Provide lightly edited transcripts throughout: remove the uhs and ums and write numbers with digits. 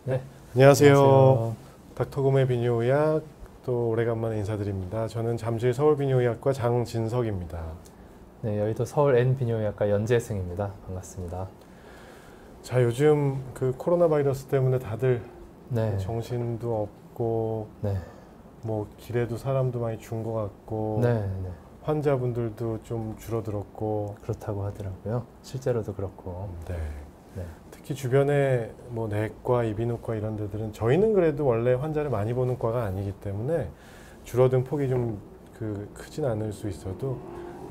네. 안녕하세요. 안녕하세요. 닥터곰의 비뇨의학 또 오래간만에 인사드립니다. 저는 잠실 서울비뇨의학과 장진석입니다. 네, 여의도 서울 N비뇨의학과 연재승입니다. 반갑습니다. 자, 요즘 그 코로나 바이러스 때문에 다들 네. 정신도 없고 네. 뭐 길에도 사람도 많이 준 것 같고 네. 네. 환자분들도 좀 줄어들었고 그렇다고 하더라고요. 실제로도 그렇고. 네. 네. 특히 주변에 뭐 내과, 이비인후과 이런 데들은 저희는 그래도 원래 환자를 많이 보는 과가 아니기 때문에 줄어든 폭이 좀 크진 않을 수 있어도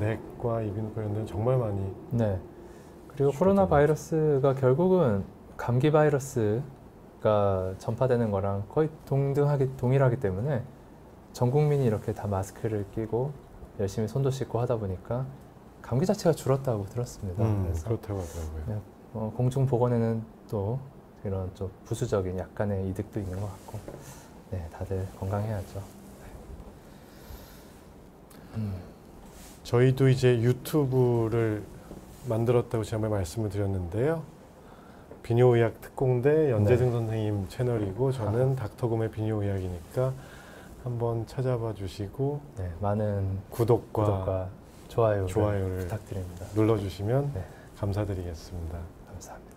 내과, 이비인후과 이런 데는 정말 많이 네. 그리고 코로나 바이러스가 결국은 감기 바이러스가 전파되는 거랑 거의 동일하기 때문에 전 국민이 이렇게 다 마스크를 끼고 열심히 손도 씻고 하다 보니까 감기 자체가 줄었다고 들었습니다. 그래서 그렇다고 하더라고요. 네, 공중보건에는 또 이런 좀 부수적인 약간의 이득도 있는 것 같고, 네, 다들 건강해야죠. 저희도 이제 유튜브를 만들었다고 지난번에 말씀을 드렸는데요. 비뇨의학 특공대 연재승 선생님 채널이고 저는 닥터곰의 비뇨의학이니까 한번 찾아봐 주시고 네, 많은 구독과 좋아요를 부탁드립니다. 눌러주시면 네. 감사드리겠습니다. 감사합니다.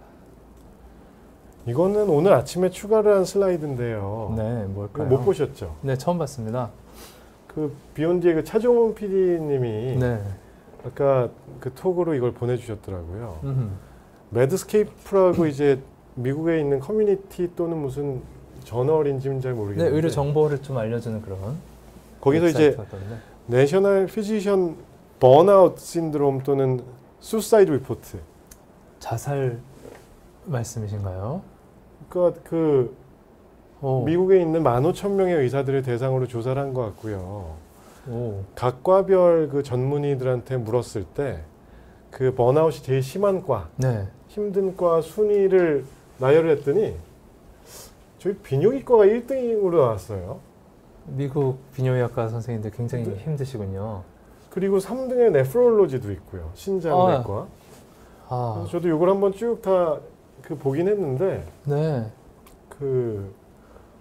이거는 오늘 아침에 추가를 한 슬라이드인데요. 네, 뭘까요? 못 보셨죠? 네, 처음 봤습니다. 그 비욘디의 그 차종훈 PD님이 네. 아까 그 톡으로 이걸 보내주셨더라고요. 음흠. 매드스케이프라고 이제 미국에 있는 커뮤니티 또는 무슨 저널인지는 잘 네, 모르겠는데 의료 정보를 좀 알려주는 그런 거기서 이제 웹사이트 같던데. 내셔널 피지션 번아웃 신드롬 또는 수사이드 리포트 자살 말씀이신가요? 그러니까 그 오. 미국에 있는 15,000명의 의사들을 대상으로 조사를 한 것 같고요. 오. 각 과별 그 전문의들한테 물었을 때 그 번아웃이 제일 심한 과, 네. 힘든 과 순위를 나열을 했더니 저희 비뇨기과가 1등으로 나왔어요. 미국 비뇨의학과 선생님들 굉장히 힘드시군요. 그리고 3등에 네프롤로지도 있고요. 신장내과. 그래서 저도 이걸 한번 쭉 다 보긴 했는데 네.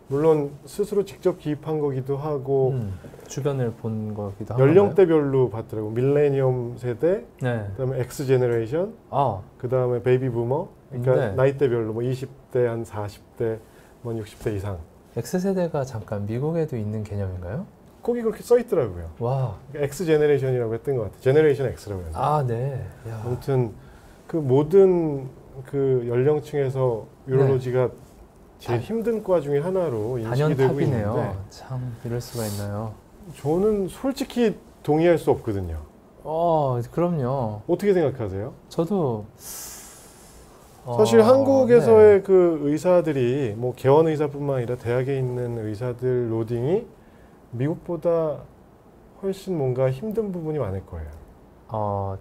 물론 스스로 직접 기입한 거기도 하고 주변을 본 거기도 하고 연령대별로 봤더라고. 밀레니엄 세대, 네. 그다음에 X 제너레이션, 그다음에 베이비 부머. 그러니까 네. 나이대별로 뭐 20대 한 40대, 뭐 60대 이상. X세대가 잠깐 미국에도 있는 개념인가요? 거기 그렇게 써 있더라고요. 와. X 제너레이션이라고 했던 것 같아요. 제너레이션 X라고 했는데. 네. 야. 아무튼 그 모든 그 연령층에서 유럴로지가 제일 힘든 과 중에 하나로 인식이 되고 있는데 참 이럴 수가 있나요? 저는 솔직히 동의할 수 없거든요. 그럼요. 어떻게 생각하세요? 저도 사실 한국에서의 네. 그 의사들이 뭐 개원 의사뿐만 아니라 대학에 있는 의사들 로딩이 미국보다 훨씬 뭔가 힘든 부분이 많을 거예요.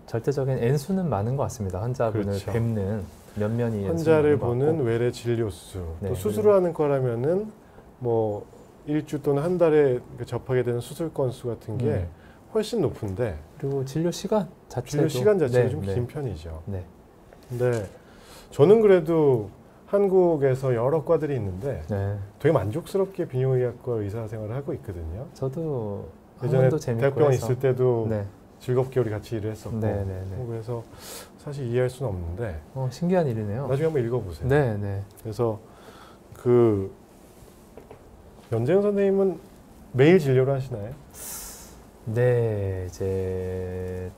절대적인 N수는 많은 것 같습니다. 환자분을 그렇죠. 뵙는 면면이 환자를 보는 외래 진료 수, 네, 또 수술을 하는 거라면은 뭐 일주 또는 한 달에 접하게 되는 수술 건수 같은 게 훨씬 높은데 그리고 진료 시간 자체도 네, 좀 긴 편이죠. 네. 근데 저는 그래도 한국에서 여러 과들이 있는데 네. 되게 만족스럽게 비뇨의학과 의사 생활을 하고 있거든요. 저도 예전에 재밌고 대학병원 해서. 있을 때도 네. 즐겁게 우리 같이 일을 했었고 네. 그래서 사실 이해할 수는 없는데 신기한 일이네요. 나중에 한번 읽어보세요. 네. 그래서 연재승 선생님은 매일 진료를 하시나요? 네, 이제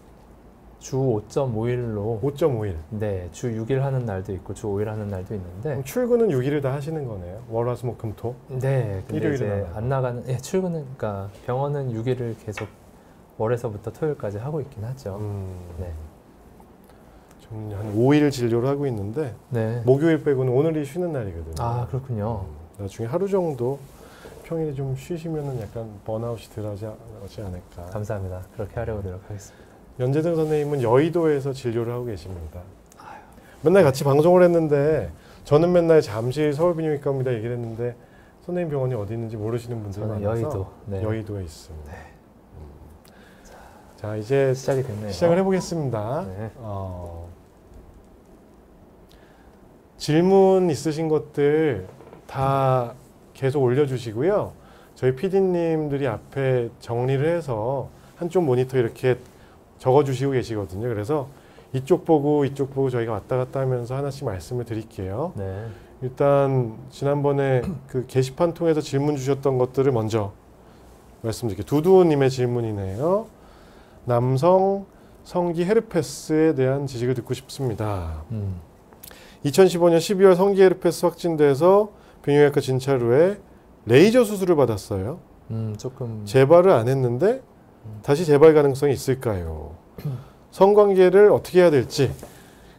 주 5.5일로 5.5일. 네, 주 6일 하는 날도 있고 주 5일 하는 날도 있는데 그럼 출근은 6일을 다 하시는 거네요. 월, 화, 수, 목, 금, 토. 네, 근데 일요일은 이제 안 나가는 출근은 그러니까 병원은 6일을 계속 월에서부터 토요일까지 하고 있긴 하죠. 네. 저는 한 5일 진료를 하고 있는데 네. 목요일 빼고는 오늘이 쉬는 날이거든요. 그렇군요. 나중에 하루 정도 평일에 좀 쉬시면은 약간 번아웃이 덜하지 않을까. 감사합니다. 그렇게 하려고 노력하겠습니다. 연재승 선생님은 여의도에서 진료를 하고 계십니다. 맨날 같이 방송을 했는데 저는 맨날 잠실 서울비뇨기과입니다 얘기를 했는데 선생님 병원이 어디 있는지 모르시는 분들이 저는 많아서 여의도. 네. 여의도에 있습니다. 자, 이제 시작이 됐네요. 시작을 해보겠습니다. 네. 질문 있으신 것들 다 계속 올려주시고요. 저희 PD님들이 앞에 정리를 해서 한쪽 모니터 이렇게 적어주시고 계시거든요. 그래서 이쪽 보고 저희가 왔다 갔다 하면서 하나씩 말씀을 드릴게요. 네. 일단 지난번에 그 게시판 통해서 질문 주셨던 것들을 먼저 말씀드릴게요. 두두님의 질문이네요. 남성 성기 헤르페스에 대한 지식을 듣고 싶습니다. 2015년 12월 성기 헤르페스 확진돼서 비뇨기과 진찰 후에 레이저 수술을 받았어요. 조금 재발을 안 했는데 다시 재발 가능성이 있을까요? 성관계를 어떻게 해야 될지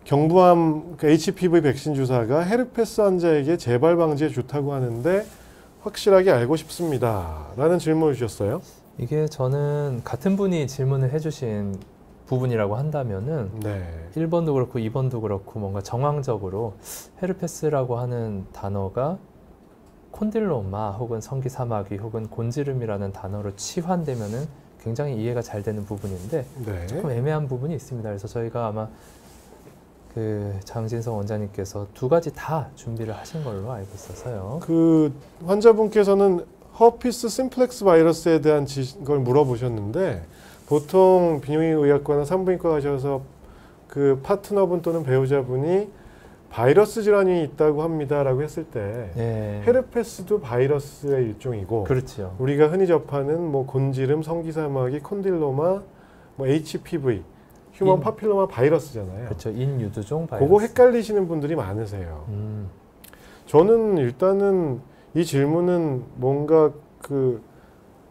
경부암 HPV 백신 주사가 헤르페스 환자에게 재발 방지에 좋다고 하는데 확실하게 알고 싶습니다. 라는 질문을 주셨어요. 이게 저는 같은 분이 질문을 해주신 부분이라고 한다면은 네. 1번도 그렇고 2번도 그렇고 뭔가 정황적으로 헤르페스라고 하는 단어가 콘딜로마 혹은 성기사마귀 혹은 곤지름이라는 단어로 치환되면은 굉장히 이해가 잘 되는 부분인데 네. 조금 애매한 부분이 있습니다. 그래서 저희가 아마 그 장진성 원장님께서 두 가지 다 준비를 하신 걸로 알고 있어서요. 그 환자분께서는 허피스 심플렉스 바이러스에 대한 걸 물어보셨는데 보통 비뇨기의학과나 산부인과 가셔서 그 파트너분 또는 배우자분이 바이러스 질환이 있다고 합니다라고 했을 때 네. 헤르페스도 바이러스의 일종이고 그렇죠. 우리가 흔히 접하는 뭐 곤지름, 성기사마귀, 콘딜로마, 뭐 HPV, 휴먼 파필로마 바이러스잖아요. 그렇죠. 인유두종 바이러스. 그거 헷갈리시는 분들이 많으세요. 저는 일단은 이 질문은 뭔가 그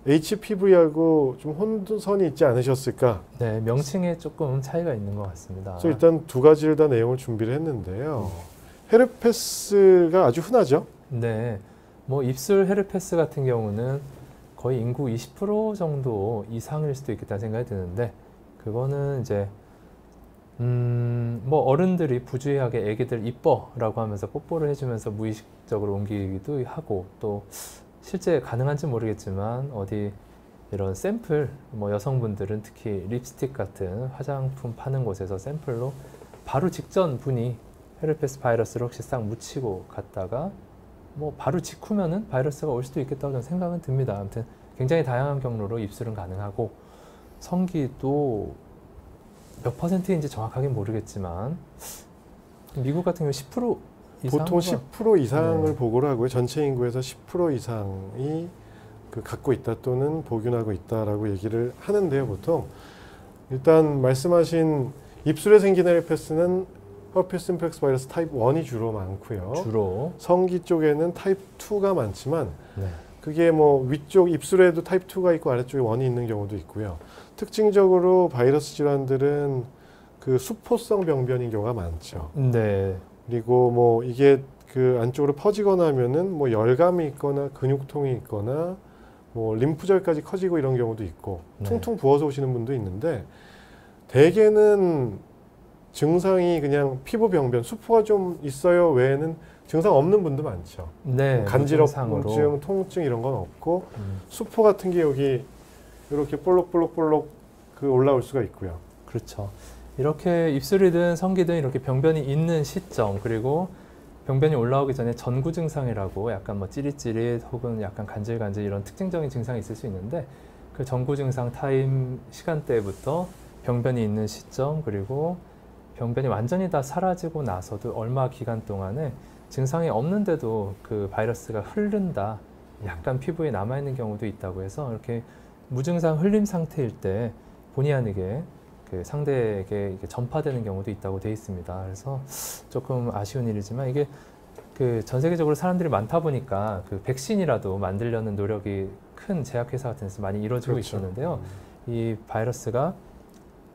HPV하고 좀 혼선이 있지 않으셨을까? 네, 명칭에 조금 차이가 있는 것 같습니다. 그래서 일단 두 가지를 다 내용을 준비를 했는데요. 헤르페스가 아주 흔하죠? 네, 뭐 입술 헤르페스 같은 경우는 거의 인구 20% 정도 이상일 수도 있겠다는 생각이 드는데 그거는 이제 뭐 어른들이 부주의하게 애기들 이뻐라고 하면서 뽀뽀를 해주면서 무의식적으로 옮기기도 하고 또 실제 가능한지 모르겠지만 어디 이런 샘플 뭐 여성분들은 특히 립스틱 같은 화장품 파는 곳에서 샘플로 바로 직전 분이 헤르페스 바이러스를 혹시 싹 묻히고 갔다가 뭐 바로 직후면은 바이러스가 올 수도 있겠다고 저는 생각은 듭니다. 아무튼 굉장히 다양한 경로로 입술은 가능하고 성기도 몇 %인지 정확하게 모르겠지만 미국 같은 경우 10% 이상 보통 10% 이상을 네. 보고를 하고요. 전체 인구에서 10% 이상이 그 갖고 있다 또는 보균하고 있다라고 얘기를 하는데요. 보통 일단 말씀하신 입술에 생기는 헤르페스는 허피스 심플렉스 바이러스 타입 1이 주로 많고요. 주로 성기 쪽에는 타입 2가 많지만 네. 그게 뭐 위쪽 입술에도 타입 2가 있고 아래쪽에 1이 있는 경우도 있고요. 특징적으로 바이러스 질환들은 그 수포성 병변인 경우가 많죠. 네. 그리고 뭐 이게 그 안쪽으로 퍼지거나 하면은 뭐 열감이 있거나 근육통이 있거나 뭐 림프절까지 커지고 이런 경우도 있고 네. 퉁퉁 부어서 오시는 분도 있는데 대개는 증상이 그냥 피부 병변, 수포가 좀 있어요 외에는 증상 없는 분도 많죠. 네. 간지럽증, 통증 이런 건 없고 수포 같은 게 여기 이렇게 볼록볼록 그 올라올 수가 있고요. 그렇죠. 이렇게 입술이든 성기든 이렇게 병변이 있는 시점 그리고 병변이 올라오기 전에 전구 증상이라고 약간 뭐 찌릿찌릿 혹은 약간 간질간질 이런 특징적인 증상이 있을 수 있는데 그 전구 증상 타임 시간대부터 병변이 있는 시점 그리고 병변이 완전히 다 사라지고 나서도 얼마 기간 동안에 증상이 없는데도 그 바이러스가 흐른다 약간 피부에 남아있는 경우도 있다고 해서 이렇게 무증상 흘림 상태일 때 본의 아니게 그 상대에게 이게 전파되는 경우도 있다고 되어 있습니다. 그래서 조금 아쉬운 일이지만 이게 그 전 세계적으로 사람들이 많다 보니까 그 백신이라도 만들려는 노력이 큰 제약회사 같은 데서 많이 이루어지고 그렇죠. 있었는데요. 이 바이러스가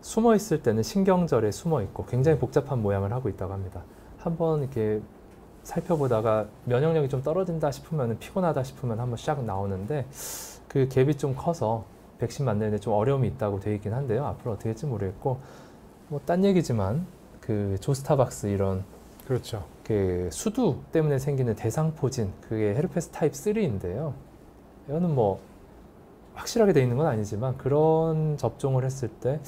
숨어 있을 때는 신경절에 숨어 있고 굉장히 복잡한 모양을 하고 있다고 합니다. 한번 이렇게 살펴보다가 면역력이 좀 떨어진다 싶으면 피곤하다 싶으면 한번 샥 나오는데 그 갭이 좀 커서 백신 만드는데 좀 어려움이 있다고 되어 있긴 한데요. 앞으로 어떻게 될지 모르겠고 뭐 딴 얘기지만 그 조스타박스 이런 그렇죠. 그 수두 때문에 생기는 대상포진 그게 헤르페스 타입 3인데요. 이거는 뭐 확실하게 되어 있는 건 아니지만 그런 접종을 했을 때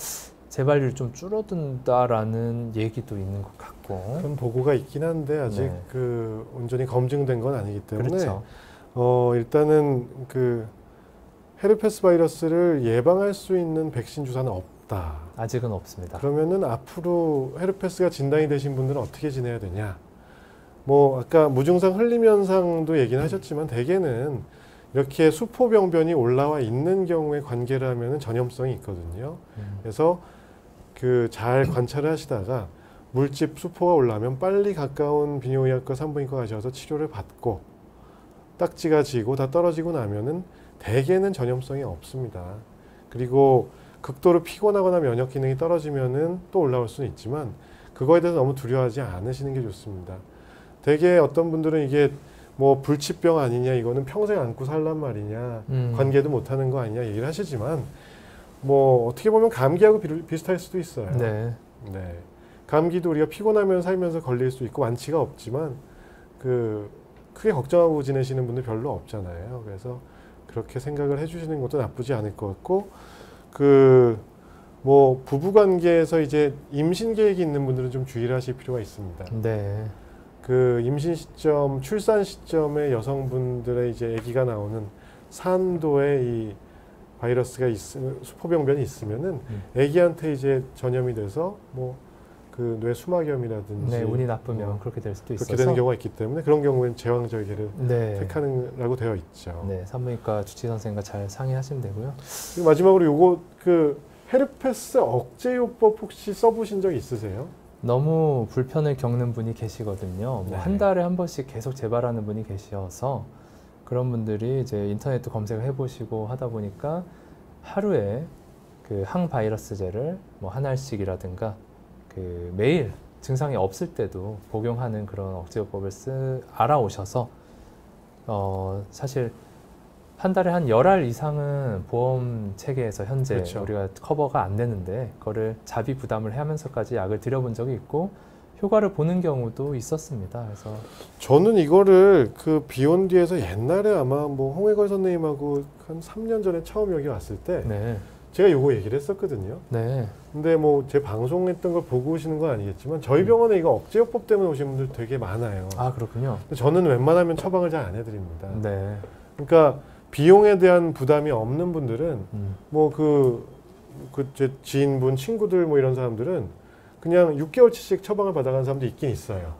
재발률이 좀 줄어든다라는 얘기도 있는 것 같고. 그런 보고가 있긴 한데 아직 네. 그 온전히 검증된 건 아니기 때문에 그렇죠. 일단은 그 헤르페스 바이러스를 예방할 수 있는 백신 주사는 없다. 아직은 없습니다. 그러면은 앞으로 헤르페스가 진단이 되신 분들은 어떻게 지내야 되냐? 뭐 아까 무증상 흘림 현상도 얘기는 하셨지만 대개는 이렇게 수포병변이 올라와 있는 경우에 관계를 하면은 전염성이 있거든요. 그래서 그 잘 관찰을 하시다가 물집 수포가 올라오면 빨리 가까운 비뇨의학과 산부인과 가셔서 치료를 받고 딱지가 지고 다 떨어지고 나면은 대개는 전염성이 없습니다. 그리고 극도로 피곤하거나 면역 기능이 떨어지면은 또 올라올 수는 있지만 그거에 대해서 너무 두려워하지 않으시는 게 좋습니다. 대개 어떤 분들은 이게 뭐 불치병 아니냐, 이거는 평생 안고 살란 말이냐, 관계도 못하는 거 아니냐 얘기를 하시지만 뭐 어떻게 보면 감기하고 비슷할 수도 있어요. 네. 네. 감기도 우리가 피곤하면 살면서 걸릴 수 있고 완치가 없지만 그 크게 걱정하고 지내시는 분들 별로 없잖아요. 그래서 그렇게 생각을 해주시는 것도 나쁘지 않을 것 같고, 그 뭐 부부 관계에서 이제 임신 계획이 있는 분들은 좀 주의를 하실 필요가 있습니다. 네. 그 임신 시점, 출산 시점에 여성분들의 이제 아기가 나오는 산도에 이 바이러스가 수포병변이 있으면은 아기한테 이제 전염이 돼서 뭐 그 뇌 수막염이라든지 네, 운이 나쁘면 그렇게 될 수도 있어서 그렇게 되는 경우가 있기 때문에 그런 경우에는 제왕절개를 네. 택하는라고 되어 있죠. 네, 산부인과 주치 선생님과 잘 상의하시면 되고요. 그리고 마지막으로 요거 그 헤르페스 억제요법 혹시 써보신 적 있으세요? 너무 불편을 겪는 분이 계시거든요. 네. 뭐 한 달에 한 번씩 계속 재발하는 분이 계셔서 그런 분들이 이제 인터넷도 검색을 해보시고 하다 보니까 하루에 그 항바이러스제를 뭐 한 알씩이라든가 그 매일 증상이 없을 때도 복용하는 그런 억제요법을 알아오셔서 사실 한 달에 한 10알 이상은 보험 체계에서 현재 그렇죠. 우리가 커버가 안 되는데 그거를 자비 부담을 하면서까지 약을 들여본 적이 있고 효과를 보는 경우도 있었습니다. 그래서 저는 이거를 그 비욘디에서 옛날에 아마 뭐 홍해걸 선생님하고 한 3년 전에 처음 여기 왔을 때 네, 제가 요거 얘기를 했었거든요. 네, 근데 뭐 제 방송했던 걸 보고 오시는 건 아니겠지만 저희 병원에 이거 억제요법 때문에 오신 분들 되게 많아요. 아 그렇군요. 근데 저는 웬만하면 처방을 잘 안 해드립니다. 네, 그러니까 비용에 대한 부담이 없는 분들은 뭐 제 지인분, 친구들 뭐 이런 사람들은 그냥 6개월치씩 처방을 받아가는 사람도 있긴 있어요.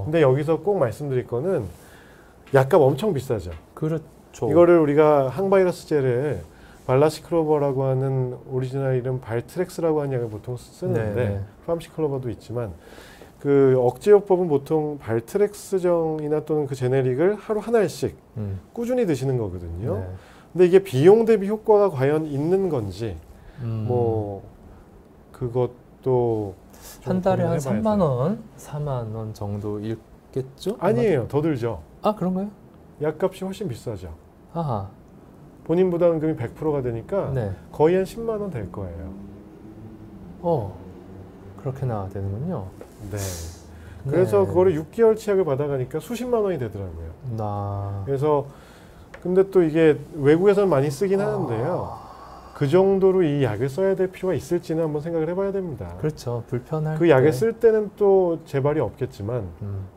근데 여기서 꼭 말씀드릴 거는 약값 엄청 비싸죠. 그렇죠. 이거를 우리가 항바이러스제를 발라시클로버라고 하는 오리지널 이름 발트렉스라고 하는 약을 보통 쓰는데 네, 네. 파암시클로버도 있지만 그 억제요법은 보통 발트렉스정이나 또는 그 제네릭을 하루 한 알씩 꾸준히 드시는 거거든요. 네. 근데 이게 비용 대비 효과가 과연 있는 건지 뭐 그것도 한 달에 한 고민해봐야 3만 돼요. 원, 4만 원 정도 있겠죠? 아니에요. 더 들죠. 아 그런가요? 약값이 훨씬 비싸죠. 아하, 본인 부담금이 100%가 되니까 네. 거의 한 10만 원 될 거예요. 그렇게나 되는군요. 네. 그래서 네. 그거를 6개월 치약을 받아가니까 수십만 원이 되더라고요. 그래서 근데 또 이게 외국에서는 많이 쓰긴 하는데요. 그 정도로 이 약을 써야 될 필요가 있을지는 한번 생각을 해봐야 됩니다. 그렇죠. 불편할 그 약을 때. 쓸 때는 또 재발이 없겠지만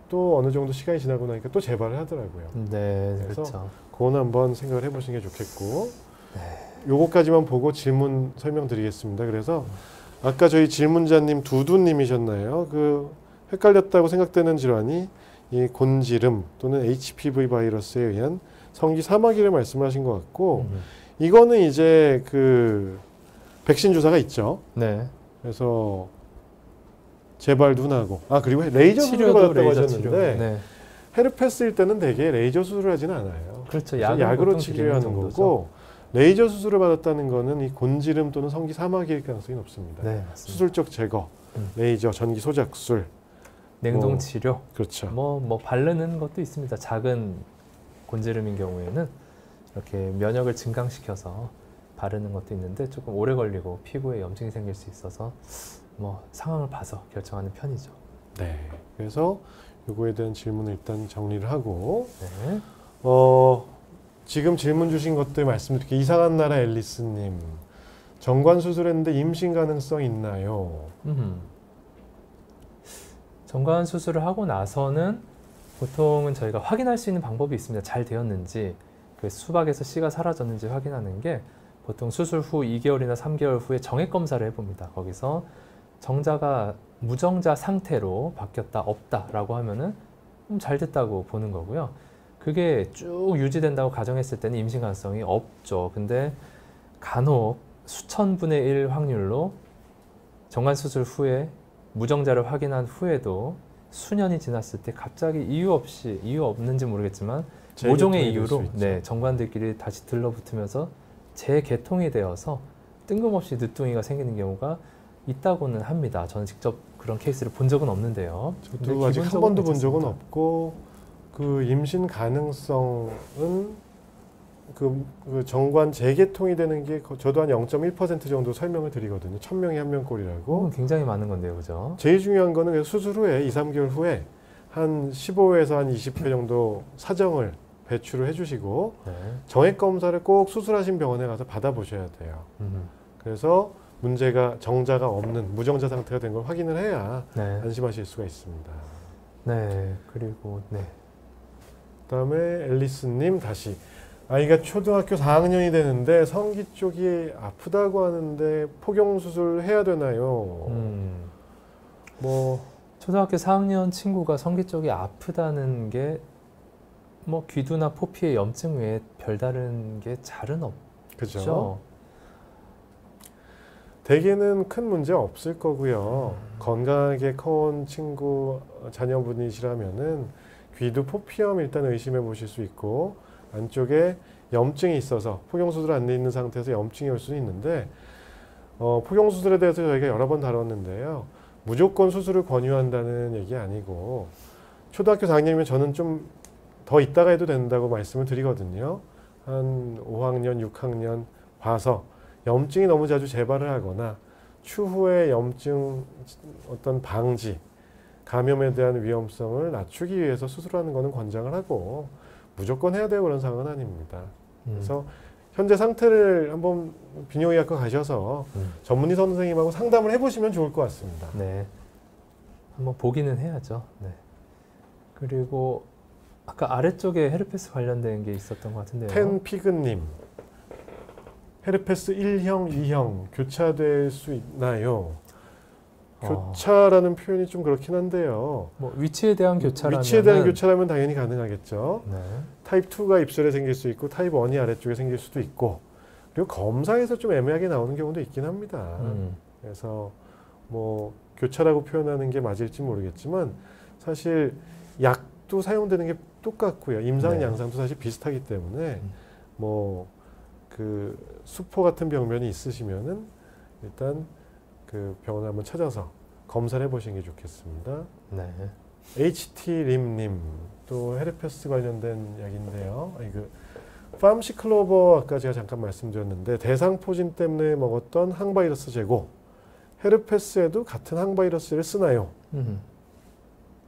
또 어느 정도 시간이 지나고 나니까 또 재발을 하더라고요. 네, 그래서 그렇죠. 그건 한번 생각을 해보시는 게 좋겠고 네. 요거까지만 보고 질문 설명드리겠습니다. 그래서 아까 저희 질문자님 두두님이셨나요? 그 헷갈렸다고 생각되는 질환이 이 곤지름 또는 HPV 바이러스에 의한 성기 사마귀를 말씀하신 것 같고 이거는 이제 그 백신 주사가 있죠. 네. 그래서 재발도 흔하고 그리고 레이저 수술을 치료도 받았다고 레이저 하셨는데 치료. 네. 헤르페스일 때는 대개 레이저 수술을 하지는 않아요. 그렇죠. 그래서 약으로 약으로 보통 치료하는 드리는 정도죠. 거고 레이저 수술을 받았다는 거는 이 곤지름 또는 성기 사마귀일 가능성이 높습니다. 네, 맞습니다. 수술적 제거, 레이저, 전기 소작술, 냉동 뭐, 치료. 그렇죠. 뭐 바르는 것도 있습니다. 작은 곤지름인 경우에는 이렇게 면역을 증강시켜서 바르는 것도 있는데 조금 오래 걸리고 피부에 염증이 생길 수 있어서 뭐 상황을 봐서 결정하는 편이죠. 네. 그래서 요거에 대한 질문을 일단 정리를 하고 네. 지금 질문 주신 것들 말씀드릴게요. 이상한 나라 앨리스님. 정관 수술했는데 임신 가능성 있나요? 정관 수술을 하고 나서는 보통은 저희가 확인할 수 있는 방법이 있습니다. 잘 되었는지, 그 수박에서 씨가 사라졌는지 확인하는 게 보통 수술 후 2개월이나 3개월 후에 정액 검사를 해봅니다. 거기서 정자가 무정자 상태로 바뀌었다, 없다라고 하면은 잘 됐다고 보는 거고요. 그게 쭉 유지된다고 가정했을 때는 임신 가능성이 없죠. 근데 간혹 수천 분의 1 확률로 정관 수술 후에 무정자를 확인한 후에도 수년이 지났을 때 갑자기 이유 없는지 모르겠지만 모종의 이유로 정관들끼리 다시 들러붙으면서 재개통이 되어서 뜬금없이 늦둥이가 생기는 경우가 있다고는 합니다. 저는 직접 그런 케이스를 본 적은 없는데요. 저도 아직 한 번도 본 적은 없고, 그 임신 가능성은 그 정관 재개통이 되는 게 저도 한 0.1% 정도 설명을 드리거든요. 1000명에 1명 꼴이라고. 굉장히 많은 건데요, 그죠? 제일 중요한 거는 수술 후에 2, 3개월 후에 한 15회에서 한 20회 정도 사정을 배출을 해주시고 정액 검사를 꼭 수술하신 병원에 가서 받아보셔야 돼요. 그래서 문제가 정자가 없는 무정자 상태가 된 걸 확인을 해야 안심하실 수가 있습니다. 네, 그리고 그다음에 앨리스님 다시 아이가 초등학교 4학년이 되는데 성기 쪽이 아프다고 하는데 포경 수술 해야 되나요? 뭐 초등학교 4학년 친구가 성기 쪽이 아프다는 게 뭐 귀두나 포피의 염증 외에 별다른 게 잘은 없죠. 그죠? 대개는 큰 문제 없을 거고요. 건강하게 커온 친구 자녀분이시라면은 귀두 포피염 일단 의심해 보실 수 있고, 안쪽에 염증이 있어서 포경수술 안 돼 있는 상태에서 염증이 올 수는 있는데, 포경수술에 대해서 저희가 여러 번 다뤘는데요. 무조건 수술을 권유한다는 얘기 아니고, 초등학교 4학년이면 저는 좀 더 있다가 해도 된다고 말씀을 드리거든요. 한 5학년, 6학년 봐서 염증이 너무 자주 재발을 하거나 추후에 염증 어떤 방지, 감염에 대한 위험성을 낮추기 위해서 수술하는 것은 권장을 하고, 무조건 해야 되고 그런 상황은 아닙니다. 그래서 현재 상태를 한번 비뇨기과과 가셔서 전문의 선생님하고 상담을 해보시면 좋을 것 같습니다. 네, 한번 보기는 해야죠. 네. 그리고 아까 아래쪽에 헤르페스 관련된 게 있었던 것 같은데요. 텐피그님, 헤르페스 1형, 2형 교차될 수 있나요? 교차라는 표현이 좀 그렇긴 한데요. 뭐 위치에 대한 교차라면 위치에 대한 교차라면 당연히 가능하겠죠. 네. 타입 2가 입술에 생길 수 있고 타입 1이 아래쪽에 생길 수도 있고, 그리고 검사에서 좀 애매하게 나오는 경우도 있긴 합니다. 그래서 뭐 교차라고 표현하는 게 맞을지 모르겠지만 사실 약도 사용되는 게 똑같고요. 임상 양상도 사실 비슷하기 때문에 뭐 그 수포 같은 병변이 있으시면은 일단 그 병원을 한번 찾아서 검사를 해보시는 게 좋겠습니다. 네. HT림님 또 헤르페스 관련된 이야기인데요. 팜시클로버 아까 제가 잠깐 말씀드렸는데 대상포진 때문에 먹었던 항바이러스 제고, 헤르페스에도 같은 항바이러스를 쓰나요?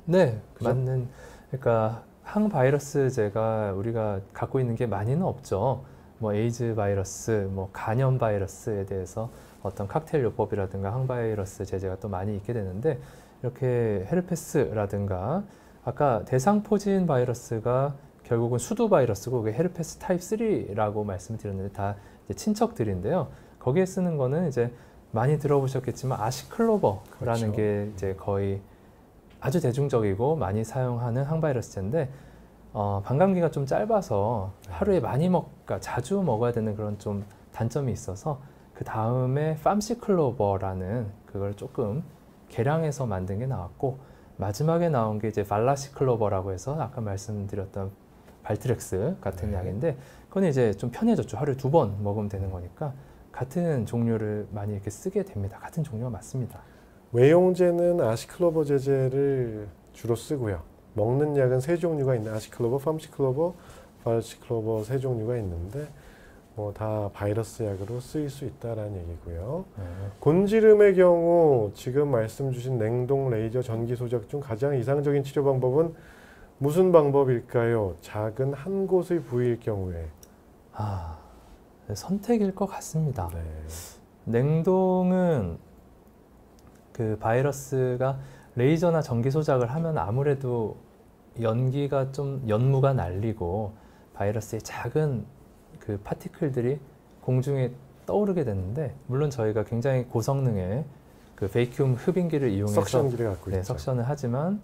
네, 그죠? 맞는. 그러니까 항바이러스제가 우리가 갖고 있는 게 많이는 없죠. 뭐 에이즈 바이러스, 뭐 간염 바이러스에 대해서 어떤 칵테일 요법이라든가 항바이러스 제제가 또 많이 있게 되는데, 이렇게 헤르페스라든가 아까 대상포진 바이러스가 결국은 수두 바이러스고 그게 헤르페스 타입 3라고 말씀드렸는데 다 이제 친척들인데요. 거기에 쓰는 거는 이제 많이 들어보셨겠지만 아시클로버라는 그렇죠. 게 이제 거의 아주 대중적이고 많이 사용하는 항바이러스제인데, 반감기가 좀 짧아서 하루에 많이 그러니까 자주 먹어야 되는 그런 좀 단점이 있어서 그 다음에 팜시클로버라는 그걸 조금 개량해서 만든 게 나왔고, 마지막에 나온 게 이제 발라시클로버라고 해서 아까 말씀드렸던 발트렉스 같은 약인데, 그건 이제 좀 편해졌죠. 하루에 2번 먹으면 되는 거니까 같은 종류를 많이 이렇게 쓰게 됩니다. 같은 종류가 맞습니다. 외용제는 아시클로버 제제를 주로 쓰고요. 먹는 약은 3종류가 있는 아시클로버, 팜시클로버, 발시클로버 3종류가 있는데 다 바이러스 약으로 쓰일 수 있다라는 얘기고요. 곤지름의 경우 지금 말씀 주신 냉동 레이저 전기 소작 중 가장 이상적인 치료 방법은 무슨 방법일까요? 작은 한 곳의 부위일 경우에. 선택일 것 같습니다. 네. 냉동은 그 바이러스가 레이저나 전기 소작을 하면 아무래도 연기가 좀 연무가 날리고 바이러스의 작은 그 파티클들이 공중에 떠오르게 되는데, 물론 저희가 굉장히 고성능의 그 베이큐움 흡인기를 이용해서 석션기를 갖고 네, 있죠. 석션을 하지만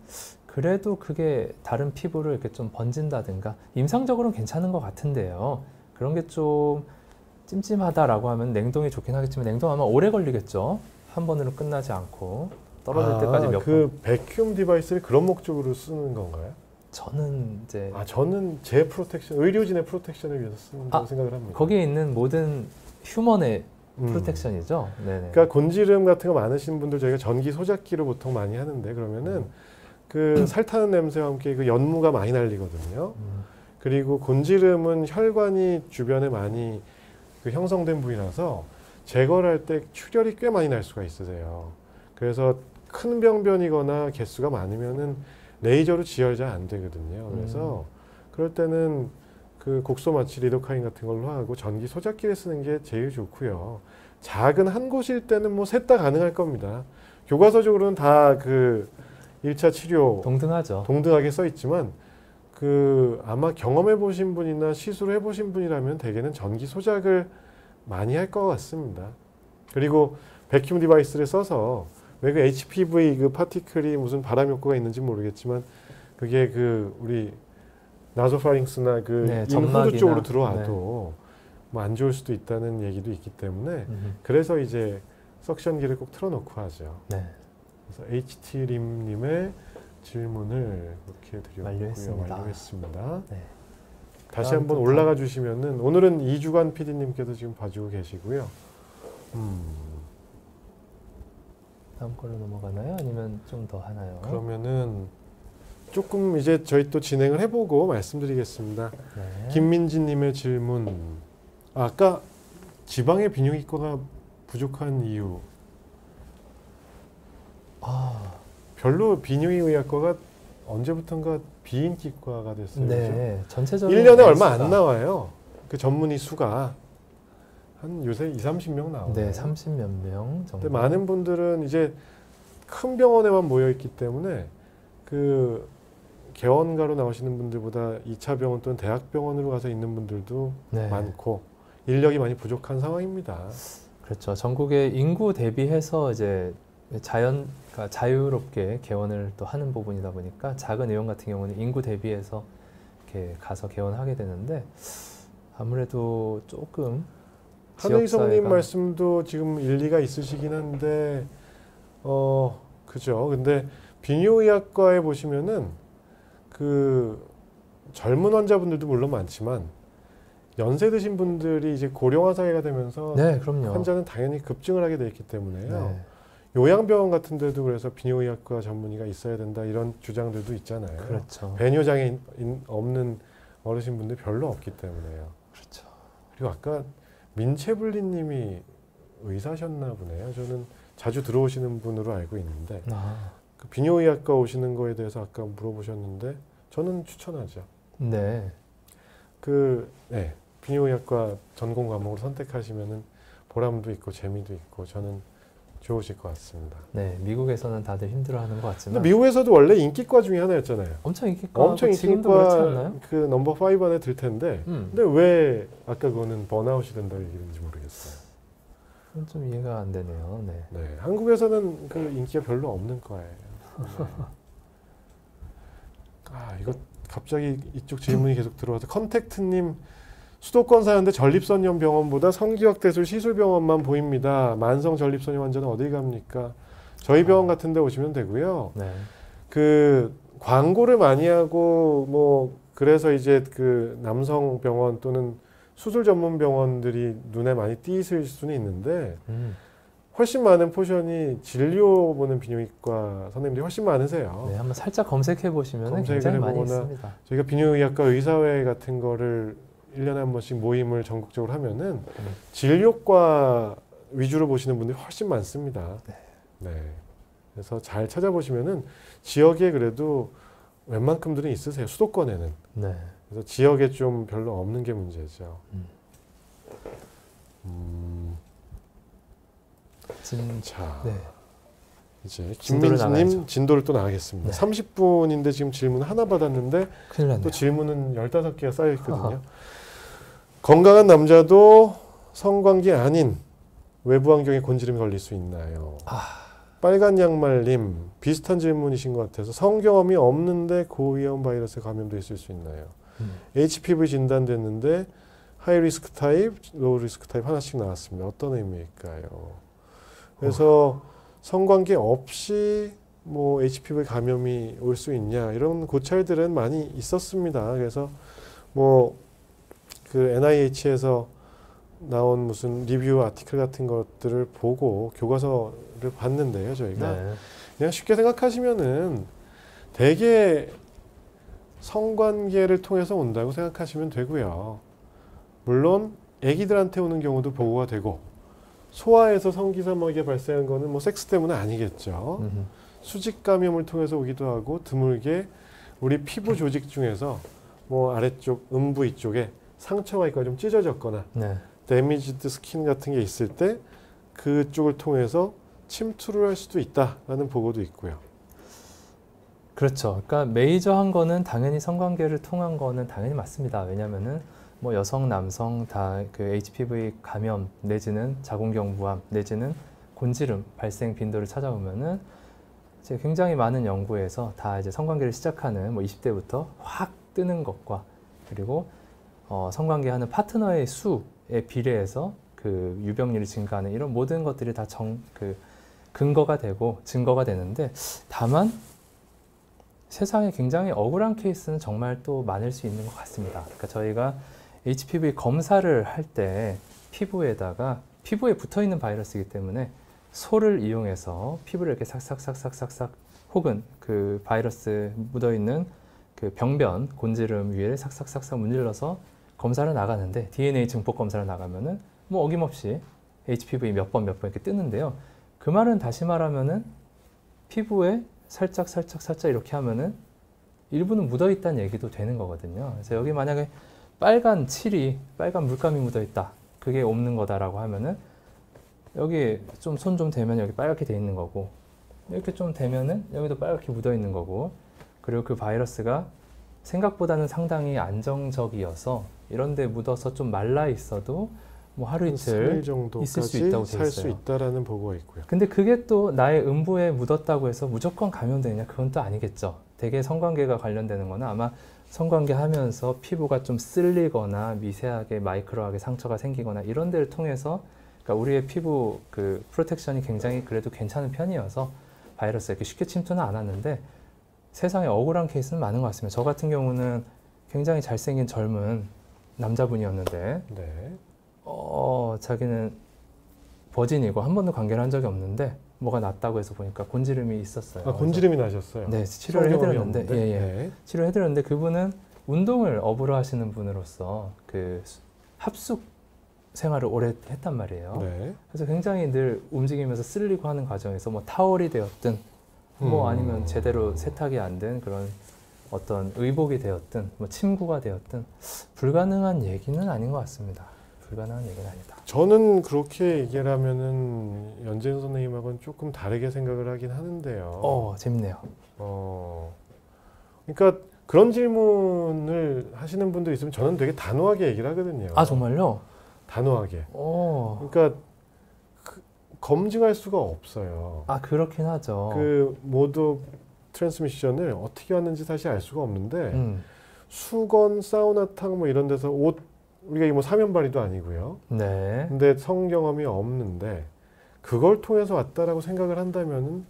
그래도 그게 다른 피부를 이렇게 좀 번진다든가 임상적으로는 괜찮은 것 같은데요. 그런 게 좀 찜찜하다라고 하면 냉동이 좋긴 하겠지만 냉동하면 오래 걸리겠죠. 한 번으로 끝나지 않고 떨어질 때까지 몇 번. 그 백큐움 디바이스를 그런 목적으로 쓰는 건가요? 저는 이제 저는 제 프로텍션, 의료진의 프로텍션을 위해서 쓴다고 생각을 합니다. 거기에 있는 모든 휴먼의 프로텍션이죠. 네네. 그러니까 곤지름 같은 거 많으신 분들 저희가 전기 소작기로 보통 많이 하는데, 그러면은 그 살타는 냄새와 함께 그 연무가 많이 날리거든요. 그리고 곤지름은 혈관이 주변에 많이 그 형성된 부위라서 제거를 할 때 출혈이 꽤 많이 날 수가 있으세요. 그래서 큰 병변이거나 개수가 많으면은 레이저로 지혈 잘 안 되거든요. 그래서 그럴 때는 그 곡소 마취 리도카인 같은 걸로 하고 전기 소작기를 쓰는 게 제일 좋고요. 작은 한 곳일 때는 뭐 셋 다 가능할 겁니다. 교과서적으로는 다 그 1차 치료 동등하게 써 있지만 그 아마 경험해 보신 분이나 시술을 해 보신 분이라면 대개는 전기 소작을 많이 할 것 같습니다. 그리고 백큐um 디바이스를 써서 왜 그 HPV 그 파티클이 무슨 바람 효과가 있는지 모르겠지만 그게 그 우리 나소파링스나 그 인후두 쪽으로 들어와도 뭐 안 좋을 수도 있다는 얘기도 있기 때문에 그래서 이제 석션기를 꼭 틀어놓고 하죠. 네. 그래서 HT림님의 질문을 이렇게 드렸고요. 완료했습니다. 네. 다시 한번 올라가 주시면은 오늘은 이주관 PD님께서 지금 봐주고 계시고요. 다음 걸로 넘어가나요? 아니면 좀 더 하나요? 그러면은 조금 이제 저희 또 진행을 해보고 말씀드리겠습니다. 네. 김민지님의 질문. 아까 지방의 비뇨기과가 부족한 이유. 별로 비뇨기의학과가 언제부턴가 비인기과가 됐어요. 네, 그죠? 전체적으로 1년에 얼마 안 나와요. 그 전문의 수가 한 요새 20-30명 나와요. 네, 30몇 명 정도. 근데 많은 분들은 이제 큰 병원에만 모여 있기 때문에 그 개원가로 나오시는 분들보다 2차 병원 또는 대학병원으로 가서 있는 분들도 네. 많고 인력이 많이 부족한 상황입니다. 그렇죠. 전국의 인구 대비해서 이제 그러니까 자유롭게 개원을 또 하는 부분이다 보니까 작은 의원 같은 경우는 인구 대비해서 이렇게 가서 개원하게 되는데 아무래도 조금 한의성님 말씀도 지금 일리가 있으시긴 한데 그죠. 근데 비뇨의학과에 보시면은 그 젊은 환자분들도 물론 많지만 연세 드신 분들이 이제 고령화 사회가 되면서 네, 그럼요. 환자는 당연히 급증을 하게 돼 있기 때문에요. 네. 요양병원 같은 데도 그래서 비뇨의학과 전문의가 있어야 된다 이런 주장들도 있잖아요. 그렇죠. 배뇨장애 없는 어르신분들 별로 없기 때문에요. 그렇죠. 그리고 아까 민채블리님이 의사셨나 보네요. 저는 자주 들어오시는 분으로 알고 있는데 그 비뇨의학과 오시는 거에 대해서 아까 물어보셨는데 저는 추천하죠. 네. 비뇨의학과 전공 과목으로 선택하시면은 보람도 있고 재미도 있고 저는 좋으실 것 같습니다. 네, 미국에서는 다들 힘들어하는 것 같지만 근데 미국에서도 원래 인기과 중에 하나였잖아요. 엄청 인기과, 엄청 지금도 그렇지 인기과 않나요? 그 넘버 5 안에 들 텐데 근데 왜 아까 그거는 번아웃이 된다고 얘기했는지 모르겠어요. 그건 좀 이해가 안 되네요. 네. 네, 한국에서는 그 인기가 별로 없는 거예요. 네. 이거 갑자기 이쪽 질문이 계속 들어와서 컨택트님 수도권 사는데 전립선염 병원보다 성기학대술 시술병원만 보입니다. 만성 전립선염 환자는 어디 갑니까? 저희 병원 같은 데 오시면 되고요. 네. 그 광고를 많이 하고 뭐 그래서 이제 그 남성 병원 또는 수술 전문 병원들이 눈에 많이 띄실 수는 있는데 훨씬 많은 포션이 진료 보는 비뇨기과 선생님들이 훨씬 많으세요. 네, 한번 살짝 검색해 보시면 검색을 굉장히 많이 해보거나 있습니다. 저희가 비뇨의학과 의사회 같은 거를 1년에 한 번씩 모임을 전국적으로 하면은 진료과 위주로 보시는 분들이 훨씬 많습니다. 네. 그래서 잘 찾아보시면은 지역에 그래도 웬만큼들은 있으세요. 수도권에는. 네. 그래서 지역에 좀 별로 없는 게 문제죠. 자, 네. 이제 진도를 김민지님 나가야죠. 진도를 또 나가겠습니다. 네. 30분인데 지금 질문 하나 받았는데 큰일 났네요. 또 질문은 15개가 쌓여 있거든요. 건강한 남자도 성관계 아닌 외부 환경에 곤지름이 걸릴 수 있나요? 빨간 양말님 비슷한 질문이신 것 같아서 성경험이 없는데 고위험 바이러스에 감염돼 있을 수 있나요? HPV 진단됐는데 하이 리스크 타입, 로우 리스크 타입 하나씩 나왔습니다. 어떤 의미일까요? 그래서 성관계 없이 뭐 HPV 감염이 올 수 있냐 이런 고찰들은 많이 있었습니다. 그래서 뭐 그 NIH에서 나온 무슨 리뷰 아티클 같은 것들을 보고 교과서를 봤는데요. 저희가 네. 그냥 쉽게 생각하시면은 대개 성관계를 통해서 온다고 생각하시면 되고요. 물론 아기들한테 오는 경우도 보고가 되고 소아에서 성기사막에 발생한 거는 뭐 섹스 때문은 아니겠죠. 수직 감염을 통해서 오기도 하고 드물게 우리 피부 조직 중에서 뭐 아래쪽 음부 이쪽에 상처가 있거나 좀 찢어졌거나 네. 데미지드 스킨 같은 게 있을 때 그쪽을 통해서 침투를 할 수도 있다라는 보고도 있고요. 그렇죠. 그러니까 메이저한 거는 당연히 성관계를 통한 거는 당연히 맞습니다. 왜냐면은 뭐 여성, 남성 다 그 HPV 감염 내지는 자궁경부암 내지는 곤지름 발생 빈도를 찾아보면은 이제 굉장히 많은 연구에서 다 이제 성관계를 시작하는 뭐 20대부터 확 뜨는 것과 그리고 성관계하는 파트너의 수에 비례해서 그 유병률이 증가하는 이런 모든 것들이 다 근거가 되고 증거가 되는데 다만 세상에 굉장히 억울한 케이스는 정말 또 많을 수 있는 것 같습니다. 그러니까 저희가 HPV 검사를 할 때 피부에 붙어 있는 바이러스이기 때문에 소를 이용해서 피부를 이렇게 싹싹싹싹싹 혹은 그 바이러스 묻어 있는 그 병변 곤지름 위에 싹싹싹싹 문질러서 검사를 나가는데 DNA 증폭 검사를 나가면은 뭐 어김없이 HPV 몇 번 이렇게 뜨는데요. 그 말은 다시 말하면은 피부에 살짝 이렇게 하면은 일부는 묻어 있다는 얘기도 되는 거거든요. 그래서 여기 만약에 빨간 물감이 묻어 있다. 그게 없는 거다라고 하면은 여기 좀 손 좀 대면 여기 빨갛게 돼 있는 거고 이렇게 좀 대면은 여기도 빨갛게 묻어 있는 거고 그리고 그 바이러스가 생각보다는 상당히 안정적이어서 이런 데 묻어서 좀 말라 있어도 뭐 하루 이틀 3일 있을 수 있다고 정도까지 돼 살 수 있어요. 있다라는 보고가 있고요. 근데 그게 또 나의 음부에 묻었다고 해서 무조건 감염되느냐? 그건 또 아니겠죠. 대개 성관계가 관련되는 거는 아마 성관계 하면서 피부가 좀 쓸리거나 미세하게 마이크로하게 상처가 생기거나 이런 데를 통해서 그러니까 우리의 피부 그 프로텍션이 굉장히 그래도 괜찮은 편이어서 바이러스가 이렇게 쉽게 침투는 안 하는데 세상에 억울한 케이스는 많은 것 같습니다. 저 같은 경우는 굉장히 잘생긴 젊은 남자분이었는데 네. 자기는 버진이고 한 번도 관계를 한 적이 없는데 뭐가 났다고 해서 보니까 곤지름이 있었어요. 곤지름이 나셨어요. 네, 치료를 해드렸는데, 네. 치료를 해드렸는데 그분은 운동을 업으로 하시는 분으로서 그 합숙 생활을 오래 했단 말이에요. 네. 그래서 굉장히 늘 움직이면서 쓸리고 하는 과정에서 뭐 타월이 되었든 뭐 아니면 제대로 세탁이 안 된 그런 어떤 의복이 되었든 뭐 침구가 되었든 불가능한 얘기는 아닌 것 같습니다. 불가능한 얘기는 아니다. 저는 그렇게 얘기를 하면은 연재은 선생님하고는 조금 다르게 생각을 하긴 하는데요. 재밌네요. 그러니까 그런 질문을 하시는 분들 있으면 저는 되게 단호하게 얘기를 하거든요. 아, 정말요? 단호하게. 그러니까 검증할 수가 없어요. 아, 그렇긴 하죠. 그 모드 오브 트랜스미션을 어떻게 왔는지 사실 알 수가 없는데 수건, 사우나탕 뭐 이런 데서 옷 우리가 뭐 사면발이도 아니고요. 네. 근데 성경험이 없는데 그걸 통해서 왔다라고 생각을 한다면은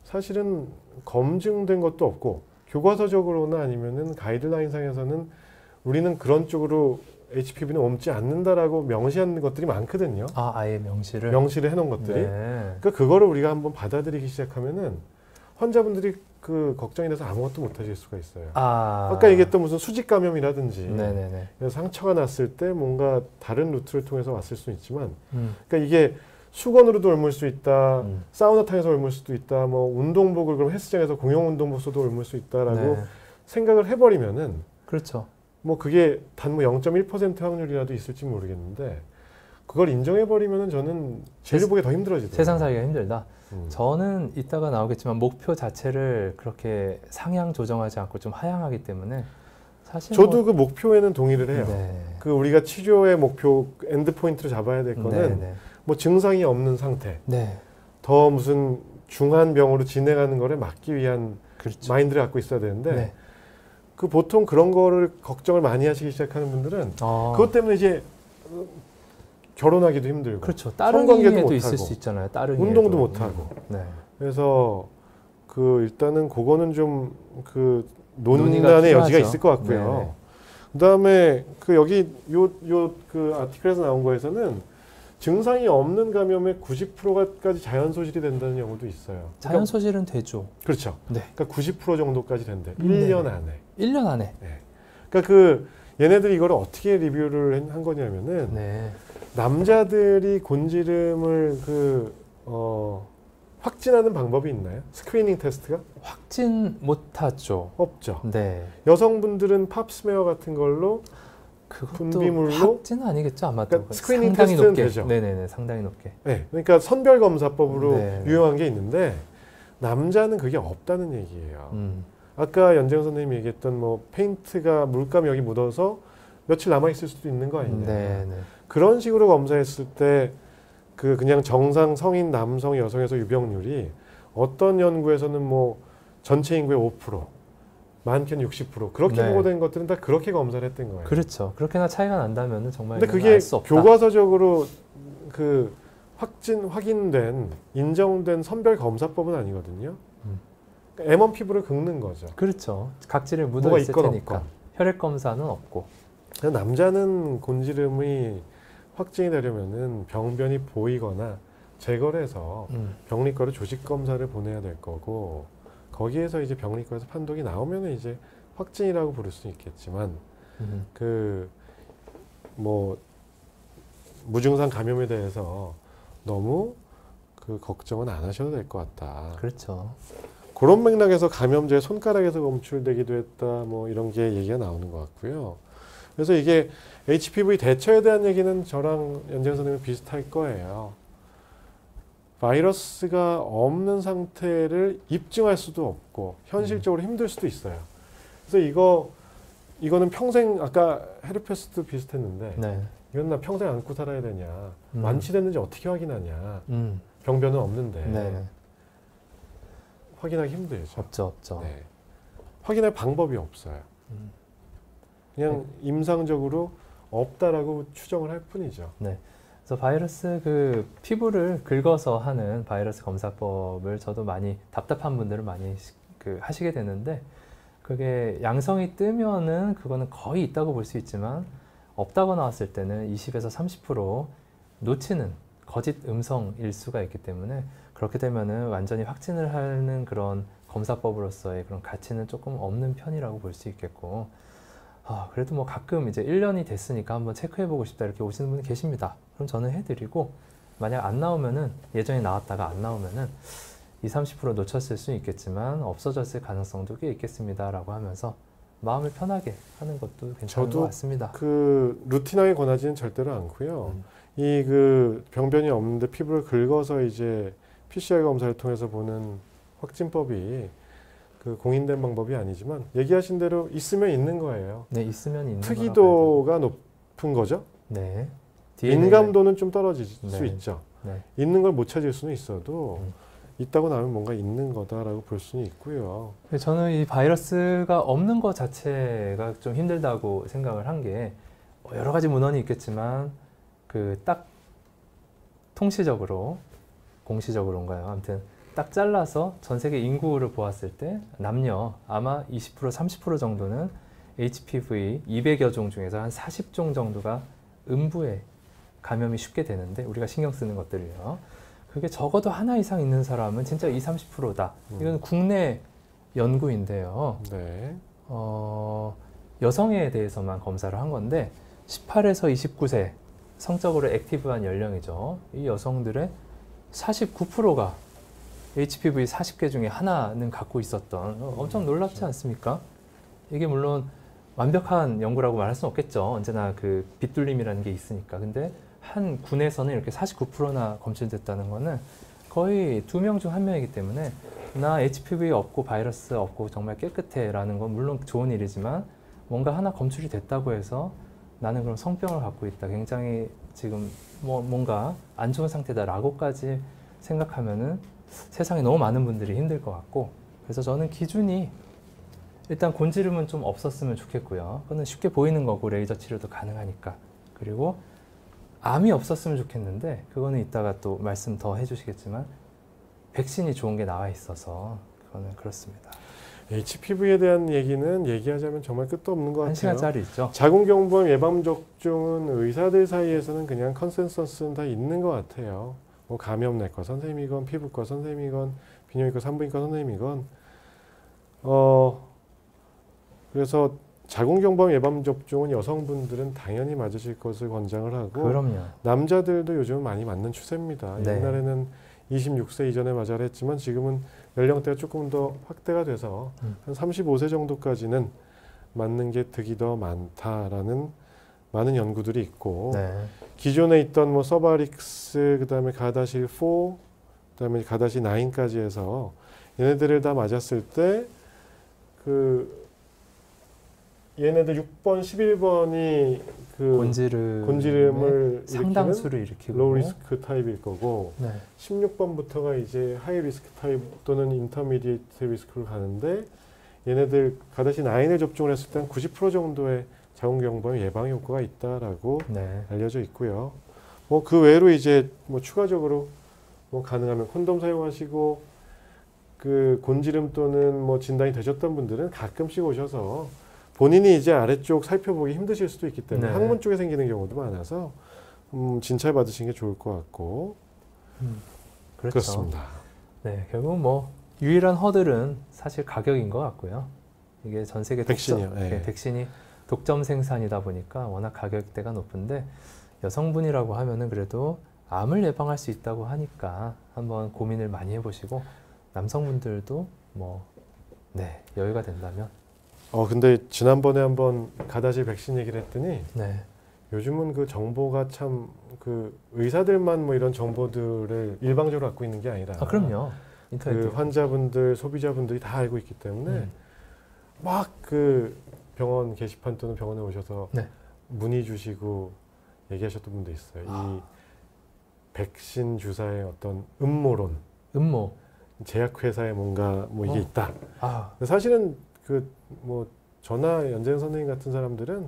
사실은 검증된 것도 없고 교과서적으로나 아니면은 가이드라인상에서는 우리는 그런 쪽으로 HPV는 옮지 않는다라고 명시하는 것들이 많거든요. 아, 아예 명시를 해놓은 것들이. 네. 그러니까 그거를 우리가 한번 받아들이기 시작하면은 환자분들이 그 걱정이 돼서 아무것도 못 하실 수가 있어요. 아까 얘기했던 무슨 수직 감염이라든지 네네네. 상처가 났을 때 뭔가 다른 루트를 통해서 왔을 수는 있지만 그러니까 이게 수건으로도 옮을 수 있다, 사우나탕에서 옮을 수도 있다, 뭐 운동복을 그럼 헬스장에서 공용 운동복 써도 옮을 수 있다라고 생각을 해버리면은 그렇죠. 뭐 그게 단 뭐 0.1% 확률이라도 있을지 모르겠는데 그걸 인정해버리면 저는 진료 보기 더 힘들어지더라고요. 세상 살기가 힘들다. 음. 저는 이따가 나오겠지만 목표 자체를 그렇게 상향 조정하지 않고 좀 하향하기 때문에 사실 저도 그 목표에는 동의를 해요. 네. 그 우리가 치료의 목표 엔드 포인트로 잡아야 될 거는 네. 뭐 증상이 없는 상태, 네. 더 무슨 중한 병으로 진행하는 거를 막기 위한 그렇죠. 마인드를 갖고 있어야 되는데 네. 그 보통 그런 거를 걱정을 많이 하시기 시작하는 분들은 그것 때문에 이제 결혼하기도 힘들고 그렇죠. 성관계도 따릉이에도 못 있을 하고, 수 있잖아요. 따릉이 운동도 못 하고. 네. 그래서 그 일단은 그거는 좀 그 논의가 논란의 여지가 필요하죠. 있을 것 같고요. 네네. 그다음에 그 여기 요 그 아티클에서 나온 거에서는 증상이 없는 감염의 90%까지 자연 소실이 된다는 연구도 있어요. 자연 소실은 되죠. 그렇죠. 네. 그러니까 90% 정도까지 된대. 네. 1년 안에. 1년 안에. 네. 그러니까 그 얘네들이 이걸 어떻게 리뷰를 한 거냐면은 네. 남자들이 곤지름을 확진하는 방법이 있나요? 스크리닝 테스트가? 확진 못하죠. 없죠. 네. 여성분들은 팝스메어 같은 걸로 그것도 분비물로? 확진은 아니겠죠 아마도. 그러니까 스크리닝 상당히 테스트는 높게. 되죠. 네네네. 상당히 높게. 네, 그러니까 선별검사법으로 네. 유용한 게 있는데 남자는 그게 없다는 얘기예요. 아까 연재영 선생님이 얘기했던 뭐 페인트가 물감 여기 묻어서 며칠 남아 있을 수도 있는 거 아니냐. 네네. 그런 식으로 검사했을 때 그 그냥 정상 성인 남성 여성에서 유병률이 어떤 연구에서는 뭐 전체 인구의 5%, 많게는 60% 그렇게 네. 보고된 것들은 다 그렇게 검사를 했던 거예요. 그렇게 그렇게나 차이가 난다면 정말 근데 이건 그게 알 수 없다. 교과서적으로 그 확인된 인정된 선별 검사법은 아니거든요. 그러니까 M1 피부를 긁는 거죠. 그렇죠. 각질을 묻어 뭐가 있을 있건 테니까. 없건. 혈액 검사는 없고. 남자는 곤지름이 확진이 되려면은 병변이 보이거나 제거를 해서 병리과로 조직 검사를 보내야 될 거고 거기에서 이제 병리과에서 판독이 나오면은 이제 확진이라고 부를 수 있겠지만 그 뭐 무증상 감염에 대해서 너무 그 걱정은 안 하셔도 될 것 같다. 그렇죠. 그런 맥락에서 감염제 손가락에서 검출되기도 했다. 뭐 이런 게 얘기가 나오는 것 같고요. 그래서 이게 HPV 대처에 대한 얘기는 저랑 연재현 선생님 비슷할 거예요. 바이러스가 없는 상태를 입증할 수도 없고 현실적으로 힘들 수도 있어요. 그래서 이거는 평생 아까 헤르페스도 비슷했는데 네. 이건 나 평생 안고 살아야 되냐. 완치됐는지 어떻게 확인하냐. 병변은 없는데 네. 확인하기 힘들죠. 없죠. 네. 확인할 방법이 없어요. 그냥 임상적으로 없다라고 추정을 할 뿐이죠. 네. 그래서 바이러스 그 피부를 긁어서 하는 바이러스 검사법을 저도 많이 답답한 분들은 많이 하시게 되는데 그게 양성이 뜨면은 그거는 거의 있다고 볼 수 있지만 없다고 나왔을 때는 20에서 30% 놓치는 거짓 음성일 수가 있기 때문에 그렇게 되면은 완전히 확진을 하는 그런 검사법으로서의 그런 가치는 조금 없는 편이라고 볼 수 있겠고 그래도 뭐 가끔 이제 1년이 됐으니까 한번 체크해보고 싶다 이렇게 오시는 분이 계십니다. 그럼 저는 해드리고 만약 안 나오면은 예전에 나왔다가 안 나오면은 20, 30% 놓쳤을 수 있겠지만 없어졌을 가능성도 꽤 있겠습니다 라고 하면서 마음을 편하게 하는 것도 괜찮은 것 같습니다. 그 루틴하게 권하지는 절대로 않고요. 이 그 병변이 없는데 피부를 긁어서 이제 PCR 검사를 통해서 보는 확진법이 그 공인된 방법이 아니지만 얘기하신 대로 있으면 있는 거예요. 네, 있으면 있는 특이도가 높은 거죠. 네. 민감도는 좀 떨어질 네. 수 있죠. 네. 있는 걸 못 찾을 수는 있어도 있다고 나면 뭔가 있는 거다라고 볼 수는 있고요. 저는 이 바이러스가 없는 것 자체가 좀 힘들다고 생각을 한 게 여러 가지 문헌이 있겠지만 그 딱 통시적으로 공시적으로인가요? 아무튼 딱 잘라서 전 세계 인구를 보았을 때 남녀 아마 20% 30% 정도는 HPV 200여 종 중에서 한 40종 정도가 음부에 감염이 쉽게 되는데 우리가 신경 쓰는 것들이요. 그게 적어도 하나 이상 있는 사람은 진짜 20, 30%다. 이건 국내 연구인데요. 네. 여성에 대해서만 검사를 한 건데 18에서 29세 성적으로 액티브한 연령이죠. 이 여성들의 49%가 HPV 40개 중에 하나는 갖고 있었던 엄청 놀랍지 않습니까? 이게 물론 완벽한 연구라고 말할 수는 없겠죠. 언제나 그 빗둘림이라는 게 있으니까. 근데 한 군에서는 이렇게 49%나 검출됐다는 거는 거의 2명 중 1명이기 때문에 나 HPV 없고 바이러스 없고 정말 깨끗해라는 건 물론 좋은 일이지만 뭔가 하나 검출이 됐다고 해서 나는 그럼 성병을 갖고 있다. 굉장히 지금 뭔가 안 좋은 상태다라고까지 생각하면은 세상에 너무 많은 분들이 힘들 것 같고 그래서 저는 기준이 일단 곤지름은 좀 없었으면 좋겠고요. 그거는 쉽게 보이는 거고 레이저 치료도 가능하니까. 그리고 암이 없었으면 좋겠는데 그거는 이따가 또 말씀 더 해주시겠지만 백신이 좋은 게 나와 있어서 그거는 그렇습니다. HPV에 대한 얘기는 얘기하자면 정말 끝도 없는 것 같아요. 1시간짜리 있죠. 자궁경부암 예방접종은 의사들 사이에서는 그냥 컨센서스는 다 있는 것 같아요. 뭐 감염내과 선생님이건 피부과 선생님이건 비뇨기과 산부인과 선생님이건 그래서 자궁경부암 예방접종은 여성분들은 당연히 맞으실 것을 권장을 하고 그럼요. 남자들도 요즘 많이 맞는 추세입니다. 네. 옛날에는 26세 이전에 맞아야 했지만 지금은 연령대가 조금 더 확대가 돼서 한 35세 정도까지는 맞는 게 득이 더 많다라는 많은 연구들이 있고 네. 기존에 있던 뭐 서바릭스 그다음에 가다실 4 그다음에 가다실 9까지 해서 얘네들을 다 맞았을 때 얘네들 6번, 11번이 곤지름을 상당수를 일으키고 로우 리스크 타입일 거고 네. 16번부터가 이제 하이 리스크 타입 또는 인터미디에이트 리스크로 가는데 얘네들 가다시 9을 접종을 했을 때 한 90% 정도의 자궁경부암 예방 효과가 있다라고 네. 알려져 있고요. 뭐 그 외로 이제 뭐 추가적으로 뭐 가능하면 콘돔 사용하시고 그 곤지름 또는 뭐 진단이 되셨던 분들은 가끔씩 오셔서 본인이 이제 아래쪽 살펴보기 힘드실 수도 있기 때문에 네. 항문 쪽에 생기는 경우도 많아서 진찰 받으시는 게 좋을 것 같고 그렇죠. 그렇습니다. 네, 결국 뭐 유일한 허들은 사실 가격인 것 같고요. 이게 전 세계 백신이요. 네. 백신이 독점 생산이다 보니까 워낙 가격대가 높은데 여성분이라고 하면은 그래도 암을 예방할 수 있다고 하니까 한번 고민을 많이 해보시고 남성분들도 뭐 네, 여유가 된다면 근데 지난번에 한번 가다실 백신 얘기를 했더니 네. 요즘은 그 정보가 참 그 의사들만 뭐 이런 정보들을 일방적으로 갖고 있는 게 아니라 그럼요. 인터넷 그 환자분들, 소비자분들이 다 알고 있기 때문에 막 그 병원 게시판 또는 병원에 오셔서 네. 문의 주시고 얘기하셨던 분도 있어요. 이 백신 주사의 어떤 음모론, 음모. 제약회사에 뭔가 뭐 이게 있다. 근데 사실은 그 뭐 저나 연재현 선생님 같은 사람들은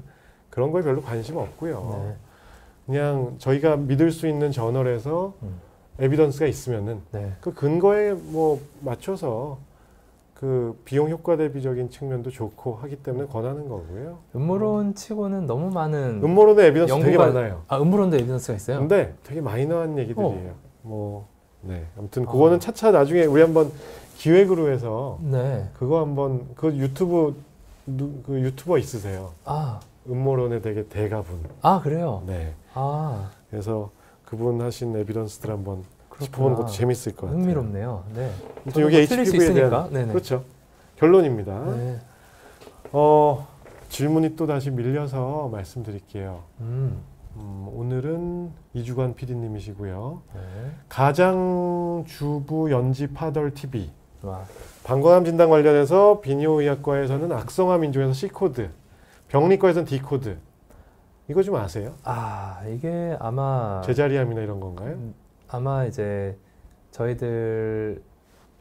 그런 거에 별로 관심 없고요. 네. 그냥 저희가 믿을 수 있는 저널에서 에비던스가 있으면은 네. 그 근거에 뭐 맞춰서 그 비용 효과 대비적인 측면도 좋고 하기 때문에 권하는 거고요. 음모론 치고는 너무 많은 음모론의 에비던스 되게 많아요. 음모론도 에비던스가 있어요? 근데 되게 마이너한 얘기들이에요. 뭐 네, 아무튼 그거는 차차 나중에 우리 한번 기획으로 해서 네. 그거 한번 그 유튜버 있으세요? 음모론의 되게 대가분. 그래요? 네. 그래서 그분 하신 에비던스들 한번 짚어보는 것도 재밌을 것 같아요. 흥미롭네요. 네. 여기 HPV에 대한 그렇죠. 결론입니다. 네. 질문이 또 다시 밀려서 말씀드릴게요. 오늘은 이주관 PD님이시고요. 네. 가장주부 연지파덜 TV. 와. 방광암 진단 관련해서 비뇨의학과에서는 악성암 인종에서 C코드, 병리과에서는 D코드. 이거 좀 아세요? 이게 아마 제자리암이나 이런 건가요? 아마 이제 저희들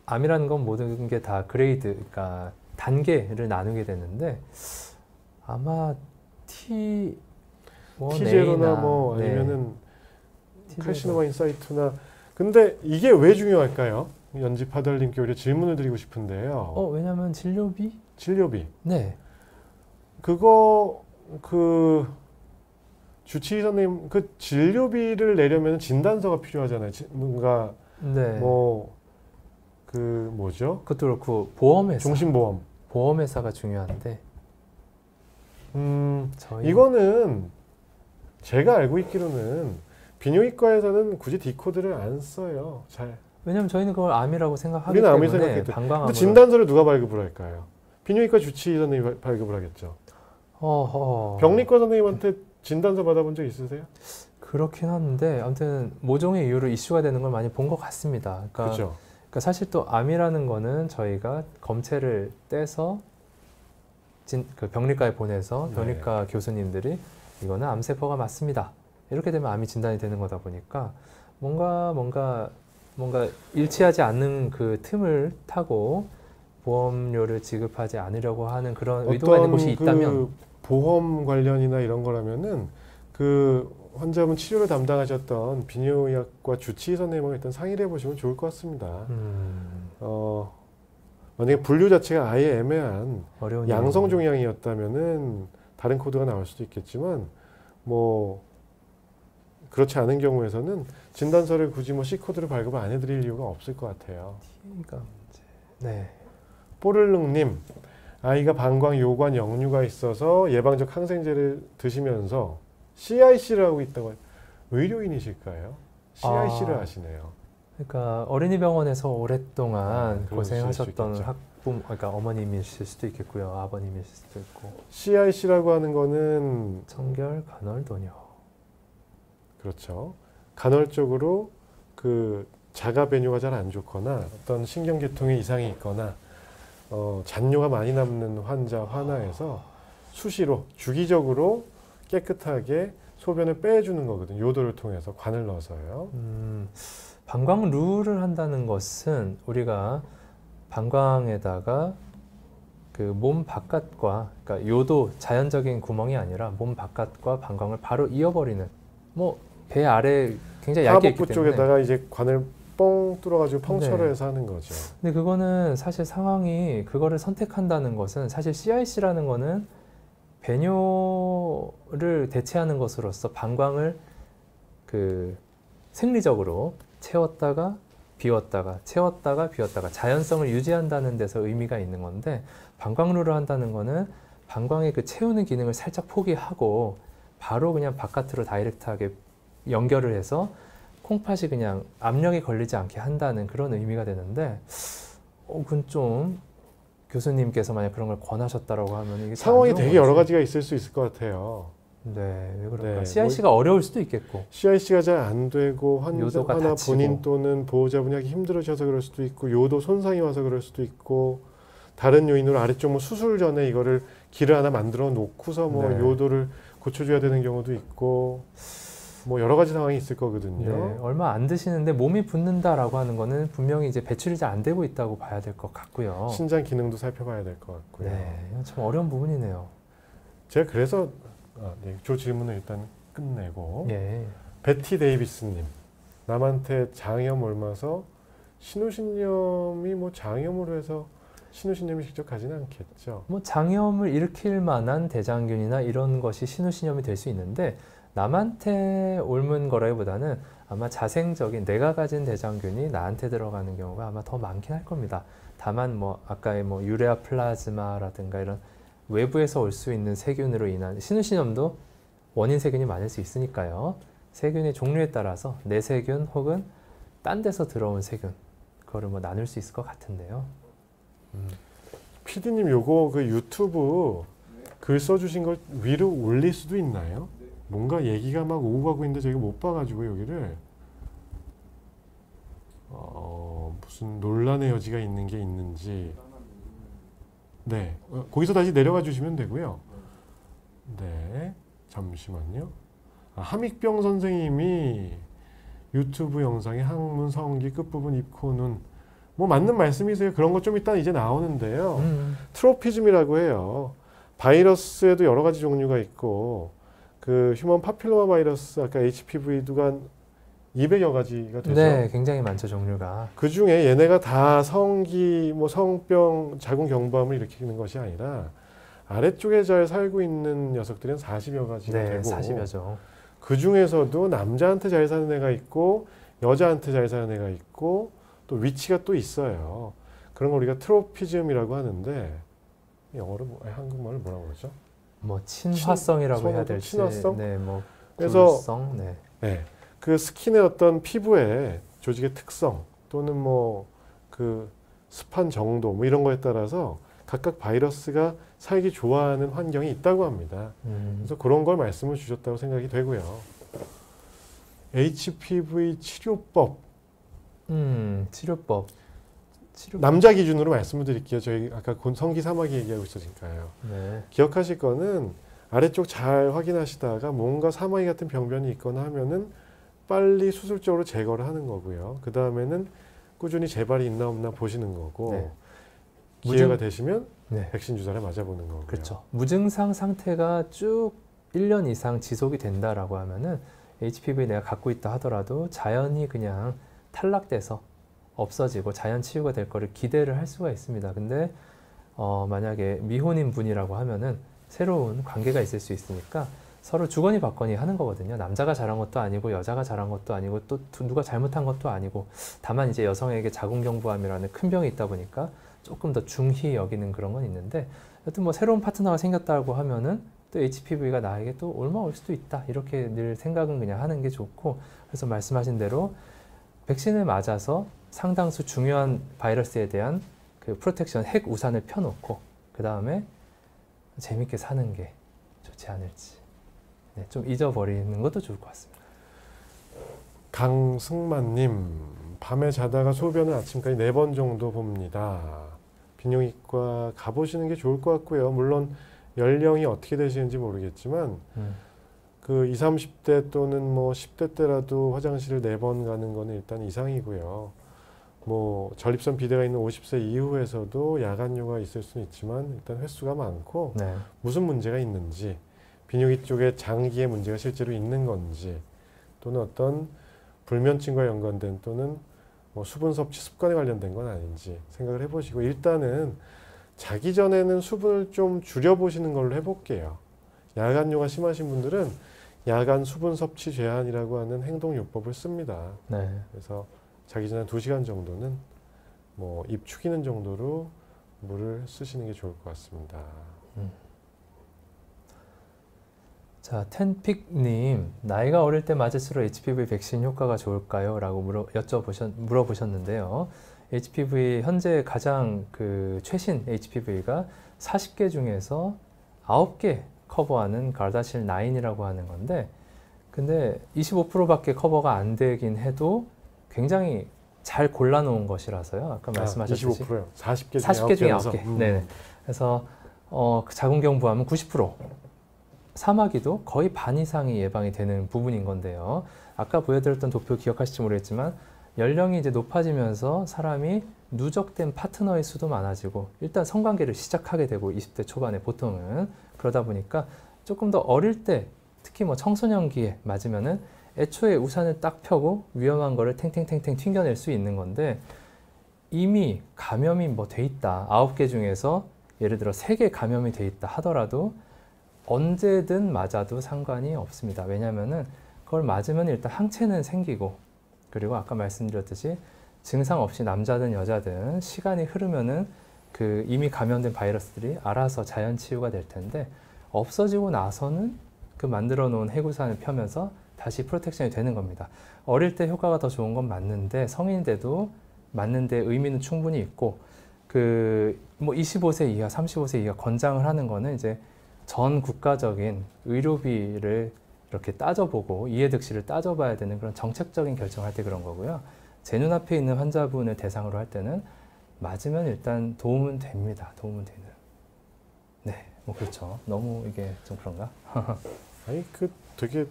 암이라는 건 모든 게 다 그레이드, 그러니까 단계를 나누게 되는데 아마 T0나 뭐 아니면은 칼시노마 인사이트나 근데 이게 왜 중요할까요? 연지파덜님께 오히려 질문을 드리고 싶은데요. 왜냐면 진료비? 네. 그거 주치의 선생님 그 진료비를 내려면 진단서가 필요하잖아요. 뭔가 뭐죠? 그것도 그렇고 보험회사. 종신보험. 보험회사가 중요한데. 이거는 제가 알고 있기로는 비뇨기과에서는 굳이 D코드를 안 써요. 왜냐면 저희는 그걸 암이라고 생각하기 우리는 암이 때문에 방광암으로. 근데 진단서를 누가 발급을 할까요? 비뇨기과 주치의 선생님이 발급을 하겠죠. 병리과 선생님한테 진단서 받아본 적 있으세요? 그렇긴 한데 아무튼 모종의 이유로 이슈가 되는 걸 많이 본 것 같습니다. 그러니까, 그렇죠. 그러니까 사실 또 암이라는 거는 저희가 검체를 떼서 그 병리과에 보내서 네. 병리과 교수님들이 이거는 암세포가 맞습니다. 이렇게 되면 암이 진단이 되는 거다 보니까 뭔가 일치하지 않는 그 틈을 타고 보험료를 지급하지 않으려고 하는 그런 의도가 있는 곳이 있다면 그 보험 관련이나 이런 거라면은 그 환자분 치료를 담당하셨던 비뇨의학과 주치의 선생님하고 일단 상의를 해보시면 좋을 것 같습니다. 만약에 분류 자체가 아예 애매한 어려운 양성 일이네요. 종양이었다면은 다른 코드가 나올 수도 있겠지만 뭐 그렇지 않은 경우에서는 진단서를 굳이 뭐 C 코드를 발급을 안 해드릴 이유가 없을 것 같아요. T가 문제. 네. 뽀를릉님, 아이가 방광, 요관, 역류가 있어서 예방적 항생제를 드시면서 CIC를 하고 있다고. 의료인이실까요? CIC를 하시네요. 그러니까 어린이병원에서 오랫동안 그러실 수 고생하셨던 있겠죠. 학부모, 그러니까 어머님이실 수도 있겠고요, 아버님이실 수도 있고. CIC라고 하는 거는 청결, 간헐, 도뇨. 그렇죠. 간헐적으로 그 자가 배뇨가 잘 안 좋거나 어떤 신경계통에 이상이 있거나 잔뇨가 많이 남는 환자 환아에서 수시로 주기적으로 깨끗하게 소변을 빼주는 거거든요. 요도를 통해서 관을 넣어서요. 방광루를 한다는 것은 우리가 방광에다가 그 몸 바깥과, 그러니까 요도 자연적인 구멍이 아니라 몸 바깥과 방광을 바로 이어버리는, 뭐 배 아래 굉장히 얇게 있기 하복부 때문에. 쪽에다가 이제 관을 뻥 뚫어가지고 펑처를 네. 해서 하는 거죠. 근데 그거는 사실 상황이 그거를 선택한다는 것은 사실 CIC라는 거는 배뇨를 대체하는 것으로서 방광을 그 생리적으로 채웠다가 비웠다가 채웠다가 비웠다가 자연성을 유지한다는 데서 의미가 있는 건데, 방광루를 한다는 거는 방광의 그 채우는 기능을 살짝 포기하고 바로 그냥 바깥으로 다이렉트하게 연결을 해서 콩팥이 그냥 압력이 걸리지 않게 한다는 그런 의미가 되는데, 그건 좀 교수님께서 만약 그런 걸 권하셨다라고 하면 이게 상황이 안 좋은 되게 여러 거지. 가지가 있을 수 있을 것 같아요. 네, 왜 그럴까? 네, CIC가 어려울 수도 있겠고. CIC가 잘 안 되고 환자 요도가 하나 다치고. 본인 또는 보호자분이 하기 힘들으셔서 그럴 수도 있고, 요도 손상이 와서 그럴 수도 있고, 다른 요인으로 아래쪽 뭐 수술 전에 이거를 길을 하나 만들어 놓고서 뭐 네. 요도를 고쳐줘야 되는 경우도 있고, 뭐 여러 가지 상황이 있을 거거든요. 네, 얼마 안 드시는데 몸이 붓는다라고 하는 거는 분명히 이제 배출이 잘 안 되고 있다고 봐야 될 것 같고요. 신장 기능도 살펴봐야 될 것 같고요. 네, 이건 참 어려운 부분이네요. 제가 그래서 저 질문을 일단 끝내고, 예. 베티 데이비스님, 남한테 장염 옮아서 신우신염이 뭐 장염으로 해서 신우신염이 직접 가지는 않겠죠. 뭐 장염을 일으킬 만한 대장균이나 이런 것이 신우신염이 될 수 있는데, 남한테 옮은 거라기보다는 아마 자생적인 내가 가진 대장균이 나한테 들어가는 경우가 아마 더 많긴 할 겁니다. 다만 뭐 아까의 뭐 유레아 플라즈마라든가 이런 외부에서 올 수 있는 세균으로 인한 신우신염도 원인 세균이 많을 수 있으니까요. 세균의 종류에 따라서 내세균 혹은 딴 데서 들어온 세균, 그거를 뭐 나눌 수 있을 것 같은데요. PD님 요거 그 유튜브 글 써주신 걸 위로 올릴 수도 있나요? 뭔가 얘기가 막 오고 가고 있는데 저희가 못 봐가지고 여기를 무슨 논란의 여지가 있는 게 있는지. 네, 거기서 다시 내려가 주시면 되고요. 네, 잠시만요. 함익병 선생님이 유튜브 영상에 항문 성기 끝부분 입코 눈, 뭐 맞는 말씀이세요. 그런 거 좀 이따 이제 나오는데요. 트로피즘이라고 해요. 바이러스에도 여러 가지 종류가 있고, 그 휴먼 파필로마 바이러스 아까 HPV도 한 200여 가지가 되죠. 네, 굉장히 많죠, 종류가. 그 중에 얘네가 다 성기, 뭐 성병, 자궁 경부암을 일으키는 것이 아니라 아래쪽에 잘 살고 있는 녀석들은 40여 가지가 네, 되고, 40여죠. 그 중에서도 남자한테 잘 사는 애가 있고 여자한테 잘 사는 애가 있고 또 위치가 또 있어요. 그런 걸 우리가 트로피즘이라고 하는데, 영어로 한국말로 뭐라고 그러죠? 뭐 친화성이라고 해야 선호도? 될지. 친화성? 네, 뭐 그래서 굴성, 네. 네, 그 스킨의 어떤 피부의 조직의 특성 또는 뭐 그 습한 정도 뭐 이런 거에 따라서 각각 바이러스가 살기 좋아하는 환경이 있다고 합니다. 그래서 그런 걸 말씀을 주셨다고 생각이 되고요. HPV 치료법. 치료법. 남자 기준으로 말씀을 드릴게요. 저희 아까 성기 사마귀 얘기하고 있으니까요. 네. 기억하실 거는 아래쪽 잘 확인하시다가 뭔가 사마귀 같은 병변이 있거나 하면은 빨리 수술적으로 제거를 하는 거고요. 그 다음에는 꾸준히 재발이 있나 없나 보시는 거고 네. 기회가 되시면 네. 백신 주사를 맞아보는 거고요. 그렇죠. 무증상 상태가 쭉 1년 이상 지속이 된다라고 하면은 HPV 내가 갖고 있다 하더라도 자연히 그냥 탈락돼서 없어지고 자연 치유가 될 거를 기대를 할 수가 있습니다. 근데 만약에 미혼인 분이라고 하면은 새로운 관계가 있을 수 있으니까 서로 주거니 받거니 하는 거거든요. 남자가 잘한 것도 아니고 여자가 잘한 것도 아니고 또 누가 잘못한 것도 아니고 다만 이제 여성에게 자궁경부암이라는 큰 병이 있다 보니까 조금 더 중히 여기는 그런 건 있는데 여튼 뭐 새로운 파트너가 생겼다고 하면은 또 HPV가 나에게 또 옮아 올 수도 있다 이렇게 늘 생각은 그냥 하는 게 좋고 그래서 말씀하신 대로 백신을 맞아서 상당수 중요한 바이러스에 대한 그 프로텍션 핵 우산을 펴놓고 그 다음에 재밌게 사는 게 좋지 않을지 네, 좀 잊어버리는 것도 좋을 것 같습니다. 강승만님, 밤에 자다가 소변을 아침까지 4번 정도 봅니다. 비뇨기과 가보시는 게 좋을 것 같고요. 물론 연령이 어떻게 되시는지 모르겠지만 그 20, 30대 또는 뭐 10대 때라도 화장실을 4번 가는 거는 일단 이상이고요. 뭐 전립선 비대가 있는 50세 이후에서도 야간뇨가 있을 수는 있지만 일단 횟수가 많고 네. 무슨 문제가 있는지 비뇨기 쪽에 장기에 문제가 실제로 있는 건지 또는 어떤 불면증과 연관된 또는 뭐 수분 섭취 습관에 관련된 건 아닌지 생각을 해보시고 일단은 자기 전에는 수분을 좀 줄여보시는 걸로 해볼게요. 야간뇨가 심하신 분들은 야간 수분 섭취 제한이라고 하는 행동요법을 씁니다. 네. 그래서 자기 전에 2시간 정도는 뭐 입 축이는 정도로 물을 쓰시는 게 좋을 것 같습니다. 자, 텐픽님, 나이가 어릴 때 맞을수록 HPV 백신 효과가 좋을까요? 라고 물어보셨는데요. HPV, 현재 가장 그 최신 HPV가 40개 중에서 9개 커버하는 가르다실 9이라고 하는 건데, 근데 25%밖에 커버가 안 되긴 해도 굉장히 잘 골라놓은 것이라서요. 아까 말씀하셨듯이 25%요. 40개 중에 9개. 네네. 그래서 그 자궁경부암은 90%. 사마귀도 거의 반 이상이 예방이 되는 부분인 건데요. 아까 보여드렸던 도표 기억하실지 모르겠지만 연령이 이제 높아지면서 사람이 누적된 파트너의 수도 많아지고 일단 성관계를 시작하게 되고 20대 초반에 보통은 그러다 보니까 조금 더 어릴 때 특히 뭐 청소년기에 맞으면은 애초에 우산을 딱 펴고 위험한 거를 탱탱탱탱 튕겨낼 수 있는 건데 이미 감염이 뭐 돼 있다. 9개 중에서 예를 들어 3개 감염이 돼 있다 하더라도 언제든 맞아도 상관이 없습니다. 왜냐하면은 그걸 맞으면 일단 항체는 생기고 그리고 아까 말씀드렸듯이 증상 없이 남자든 여자든 시간이 흐르면은 그 이미 감염된 바이러스들이 알아서 자연 치유가 될 텐데 없어지고 나서는 그 만들어 놓은 해구산을 펴면서 다시 프로텍션이 되는 겁니다. 어릴 때 효과가 더 좋은 건 맞는데 성인 돼도 맞는데 의미는 충분히 있고 그 뭐 25세 이하, 35세 이하 권장을 하는 거는 이제 전 국가적인 의료비를 이렇게 따져보고 이해득실을 따져봐야 되는 그런 정책적인 결정할 때 그런 거고요. 제 눈앞에 있는 환자분을 대상으로 할 때는 맞으면 일단 도움은 됩니다. 도움은 되는. 네, 뭐 그렇죠. 너무 이게 좀 그런가? 아니 그 되게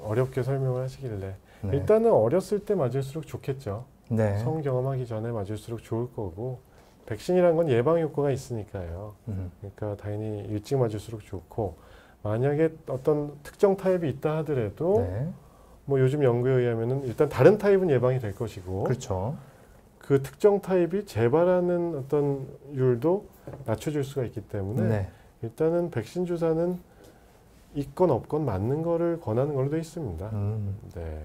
어렵게 설명을 하시길래 네. 일단은 어렸을 때 맞을수록 좋겠죠. 네. 성 경험하기 전에 맞을수록 좋을 거고 백신이란 건 예방 효과가 있으니까요. 그러니까 당연히 일찍 맞을수록 좋고 만약에 어떤 특정 타입이 있다 하더라도 네. 뭐 요즘 연구에 의하면은 일단 다른 타입은 예방이 될 것이고 그렇죠. 그 특정 타입이 재발하는 어떤 율도 낮춰줄 수가 있기 때문에 네. 일단은 백신 주사는 있건 없건 맞는 거를 권하는 걸로 되어 있습니다. 네.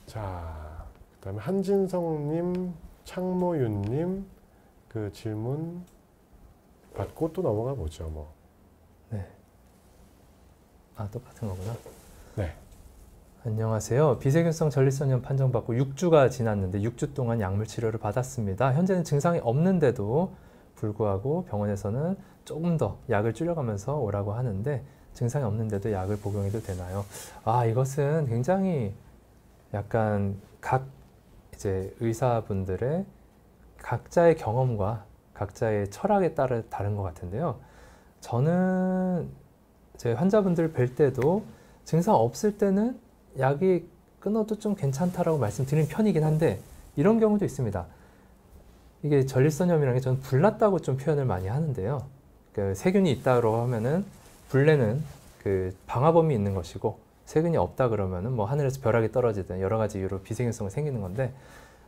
자, 그다음에 한진성님, 창모윤님 그 질문 받고 또 넘어가 보죠, 뭐. 네. 아, 똑같은 거구나. 네. 안녕하세요. 비세균성 전립선염 판정받고 6주가 지났는데 6주 동안 약물 치료를 받았습니다. 현재는 증상이 없는데도 불구하고 병원에서는 조금 더 약을 줄여가면서 오라고 하는데 증상이 없는데도 약을 복용해도 되나요? 아, 이것은 굉장히 약간 각 이제 의사분들의 각자의 경험과 각자의 철학에 따라 다른 것 같은데요. 저는 제 환자분들 뵐 때도 증상 없을 때는 약이 끊어도 좀 괜찮다라고 말씀드리는 편이긴 한데 이런 경우도 있습니다. 이게 전립선염이라는 게 저는 불났다고 좀 표현을 많이 하는데요. 그 세균이 있다고 하면은 불내는 그 방화범위 있는 것이고 세균이 없다 그러면은 뭐 하늘에서 벼락이 떨어지든 여러 가지 이유로 비세균성이 생기는 건데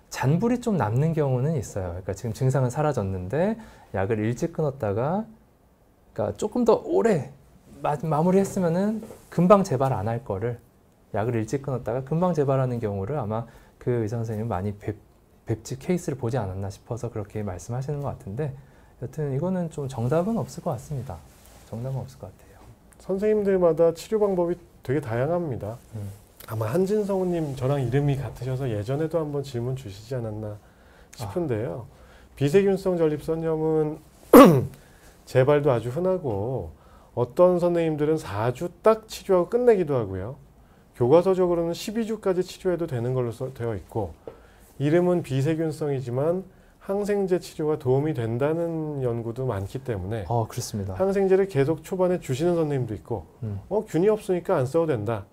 잔불이 좀 남는 경우는 있어요. 그러니까 지금 증상은 사라졌는데 약을 일찍 끊었다가 그러니까 조금 더 오래 마무리했으면은 금방 재발 안 할 거를 약을 일찍 끊었다가 금방 재발하는 경우를 아마 그 의사 선생님은 많이 뵙지 케이스를 보지 않았나 싶어서 그렇게 말씀하시는 것 같은데 여튼 이거는 좀 정답은 없을 것 같습니다. 정답은 없을 것 같아요. 선생님들마다 치료 방법이 되게 다양합니다. 아마 한진성우님 저랑 이름이 같으셔서 예전에도 한번 질문 주시지 않았나 싶은데요. 비세균성 전립선염은 재발도 아주 흔하고 어떤 선생님들은 4주 딱 치료하고 끝내기도 하고요. 교과서적으로는 12주까지 치료해도 되는 걸로 되어 있고 이름은 비세균성이지만 항생제 치료가 도움이 된다는 연구도 많기 때문에 그렇습니다. 항생제를 계속 초반에 주시는 선생님도 있고 균이 없으니까 안 써도 된다.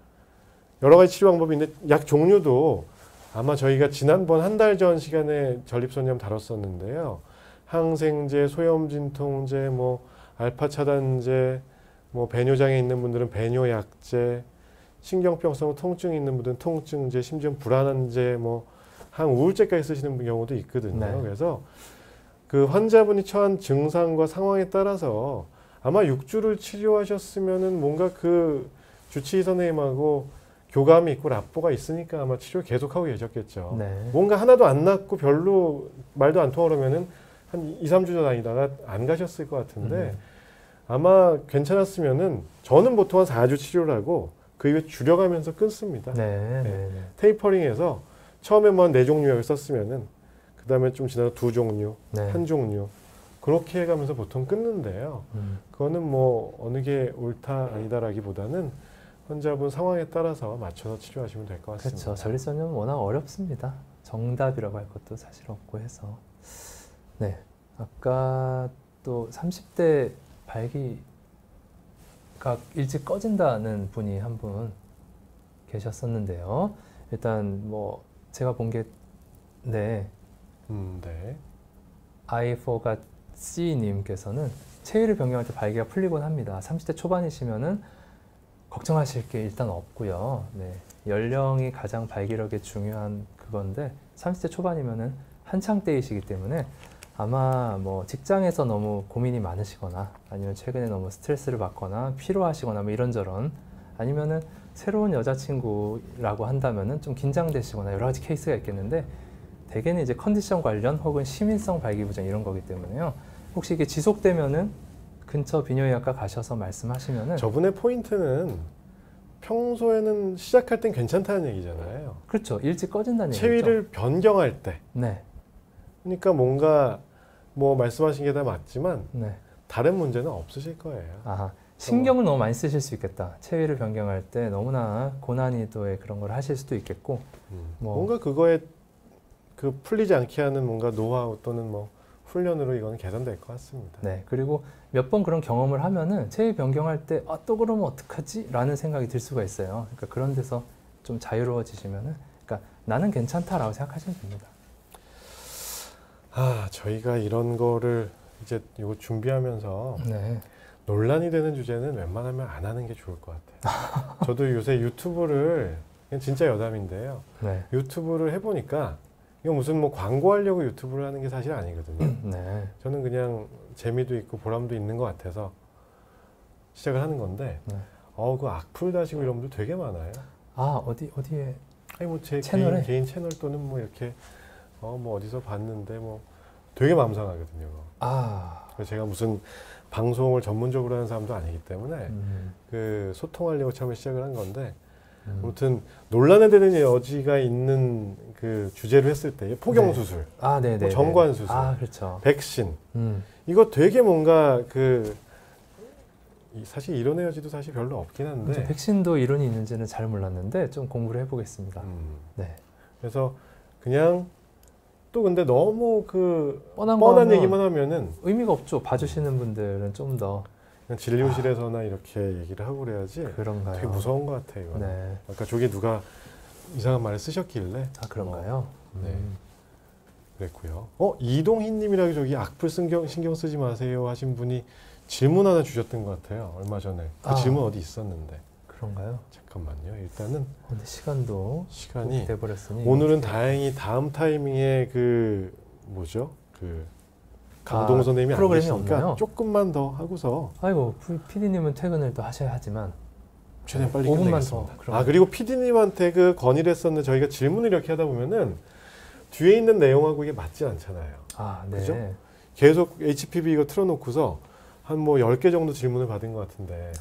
여러 가지 치료 방법이 있는데 약 종류도 아마 저희가 지난번 한 달 전 시간에 전립선염 다뤘었는데요. 항생제, 소염진통제, 뭐 알파 차단제, 뭐 배뇨장애 있는 분들은 배뇨약제, 신경병성 통증이 있는 분들은 통증제, 심지어 불안한제, 뭐 항우울제까지 쓰시는 경우도 있거든요. 네. 그래서 그 환자분이 처한 증상과 상황에 따라서 아마 6주를 치료하셨으면은 뭔가 그 주치의 선생님하고 교감이 있고 라뽀가 있으니까 아마 치료를 계속하고 계셨겠죠. 네. 뭔가 하나도 안 낫고 별로 말도 안 통하려면은 한 2, 3주 다니다가 안 가셨을 것 같은데 아마 괜찮았으면은 저는 보통 한 4주 치료를 하고 그 이후에 줄여가면서 끊습니다. 네. 테이퍼링해서 처음에 뭐 4종류 약을 썼으면은 그 다음에 좀 지나서 2종류, 네. 1종류 그렇게 해가면서 보통 끊는데요. 그거는 뭐 어느 게 옳다 아니다라기보다는 환자분 상황에 따라서 맞춰서 치료하시면 될 것 같습니다. 그렇죠. 전립선염은 워낙 어렵습니다. 정답이라고 할 것도 사실 없고 해서. 네. 아까 또 30대 발기가 일찍 꺼진다는 분이 한 분 계셨었는데요. 일단 뭐 제가 본 게 네. 네. I forgot C님께서는 체위를 변경할 때 발기가 풀리곤 합니다. 30대 초반이시면은 걱정하실 게 일단 없고요. 네. 연령이 가장 발기력에 중요한 그건데 30대 초반이면은 한창 때이시기 때문에 아마 뭐 직장에서 너무 고민이 많으시거나 아니면 최근에 너무 스트레스를 받거나 피로하시거나 뭐 이런저런 아니면은 새로운 여자친구라고 한다면은 좀 긴장되시거나 여러 가지 케이스가 있겠는데 대개는 이제 컨디션 관련 혹은 시민성 발기부전 이런 거기 때문에요. 혹시 이게 지속되면은 근처 비뇨기과 가셔서 말씀하시면은 저분의 포인트는 평소에는 시작할 땐 괜찮다는 얘기잖아요. 그렇죠. 일찍 꺼진다는 얘기죠. 체위를 변경할 때. 네. 그러니까 뭔가 뭐 말씀하신 게 다 맞지만 네. 다른 문제는 없으실 거예요. 아하. 신경을 너무 많이 쓰실 수 있겠다. 체위를 변경할 때 너무나 고난이도의 그런 걸 하실 수도 있겠고 뭔가 그거에 그 풀리지 않게 하는 뭔가 노하우 또는 뭐 훈련으로 이거는 개선될 것 같습니다. 네. 그리고 몇 번 그런 경험을 하면은 체위 변경할 때 또 그러면 어떡하지? 라는 생각이 들 수가 있어요. 그러니까 그런 데서 좀 자유로워지시면은 그러니까 나는 괜찮다라고 생각하시면 됩니다. 저희가 이런 거를 이제 이거 준비하면서 네. 논란이 되는 주제는 웬만하면 안 하는 게 좋을 것 같아요. 저도 요새 유튜브를 진짜 여담인데요. 네. 유튜브를 해보니까 이거 무슨 뭐 광고하려고 유튜브를 하는 게 사실 아니거든요. 네. 저는 그냥 재미도 있고 보람도 있는 것 같아서 시작을 하는 건데 네. 그 악플 다시고 이런 분들 되게 많아요. 어디에? 아니 뭐 제 채널에? 개인 채널 또는 뭐 이렇게 뭐 어디서 봤는데 뭐 되게 마음 상하거든요. 그래서 제가 무슨 방송을 전문적으로 하는 사람도 아니기 때문에 그 소통하려고 처음에 시작을 한 건데 아무튼 논란에 되는 여지가 있는 그 주제로 했을 때 포경 수술, 네네. 정관 수술, 그렇죠. 백신 이거 되게 뭔가 그 사실 이론 에너지도 사실 별로 없긴 한데 백신도 이론이 있는지는 잘 몰랐는데 좀 공부를 해보겠습니다. 네. 그래서 그냥 또 근데 너무 그 뻔한 뻔한 거면 얘기만 하면은 의미가 없죠. 봐주시는 분들은 좀 더 그냥 진료실에서나 이렇게 얘기를 하고 그래야지. 그런가요? 되게 무서운 것 같아요. 이거. 네. 아까 저게 누가 이상한 말을 쓰셨길래 아 그런가요? 네. 그랬고요. 이동희님이라고 저기 악플 신경 쓰지 마세요 하신 분이 질문 하나 주셨던 것 같아요. 얼마 전에 그 질문 어디 있었는데. 그런가요? 잠깐만요. 일단은 근데 시간이 돼버렸으니 오늘은 다행히 다음 타이밍에 그 뭐죠? 그 강동 선생님이 안 프로그램이 계시니까 없나요? 조금만 더 하고서 아이고 PD님은 퇴근을 또 하셔야 하지만 최대한 빨리 5분만 끝내겠습니다. 더. 그리고 PD님한테 그 건의를 했었는데 저희가 질문을 이렇게 하다 보면은 뒤에 있는 내용하고 이게 맞지 않잖아요. 네. 그죠? 계속 HPV 이거 틀어놓고서 한 뭐 10개 정도 질문을 받은 것 같은데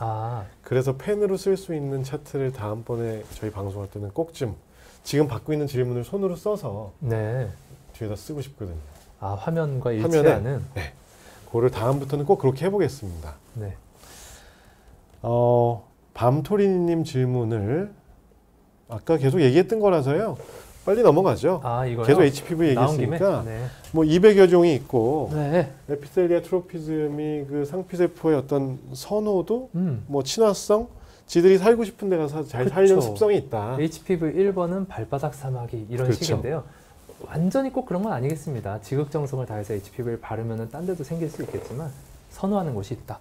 그래서 펜으로 쓸 수 있는 차트를 다음번에 저희 방송할 때는 꼭 좀 지금 받고 있는 질문을 손으로 써서 네. 뒤에다 쓰고 싶거든요. 화면과 일치하는? 네. 그거를 다음부터는 꼭 그렇게 해보겠습니다. 네. 밤토리님 질문을 아까 계속 얘기했던 거라서요. 빨리 넘어가죠. 이거요? 계속 HPV 얘기했으니까 네. 뭐 200여 종이 있고 네. 에피셀리아 트로피즘이 그 상피세포의 어떤 선호도, 뭐 친화성, 지들이 살고 싶은 데 가서 잘 살려는 습성이 있다. HPV 1번은 발바닥 사마귀 이런 그렇죠. 식인데요. 완전히 꼭 그런 건 아니겠습니다. 지극정성을 다해서 HPV를 바르면 딴 데도 생길 수 있겠지만 선호하는 곳이 있다.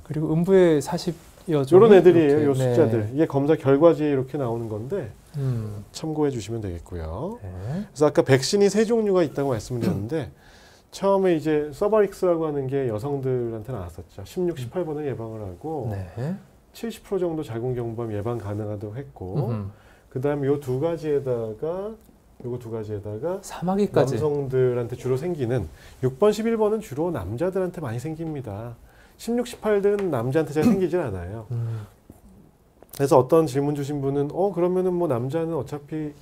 그리고 음부에 40여 종 이런 애들이에요. 요 네. 숫자들. 이게 검사 결과지에 이렇게 나오는 건데 참고해 주시면 되겠고요. 네. 그래서 아까 백신이 3종류가 있다고 말씀드렸는데 처음에 이제 서바릭스라고 하는 게 여성들한테 나왔었죠. 16, 18번을 예방을 하고 네. 70% 정도 자궁경부암 예방 가능하다고 했고 그 다음에 요 두 가지에다가 요거 두 가지에다가 사마귀까지 남성들한테 주로 생기는 6번, 11번은 주로 남자들한테 많이 생깁니다. 16, 18은 남자한테 잘 생기질 않아요. 그래서 어떤 질문 주신 분은 그러면은 뭐 남자는 어차피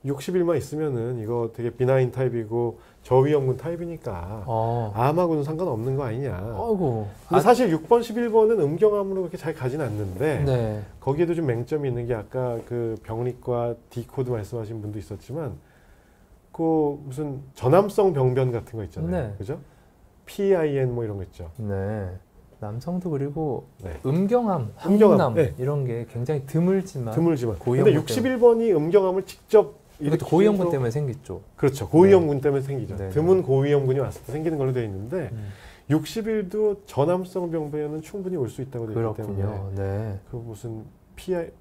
60일만 있으면은 이거 되게 비나인 타입이고 저위험군 타입이니까 암하고는 상관없는 거 아니냐. 아이고. 근데 사실 6번, 11번은 음경암으로 그렇게 잘 가진 않는데 네. 거기에도 좀 맹점이 있는 게 아까 그 병리과 D코드 말씀하신 분도 있었지만 그 무슨 전암성 병변 같은 거 있잖아요. 네. 그죠? PIN 뭐 이런 거 있죠. 네. 남성도 그리고 네. 음경암, 항문암 네. 이런 게 굉장히 드물지만 근데 61번이 음경암을 직접 이것도 고위험군 때문에 생겼죠. 그렇죠. 고위험군 때문에 생기죠. 네. 드문 고위험군이 왔을 때 생기는 걸로 되어 있는데 60일도 전암성 병변은 충분히 올 수 있다고 되어 있기 때문에 네. 그 무슨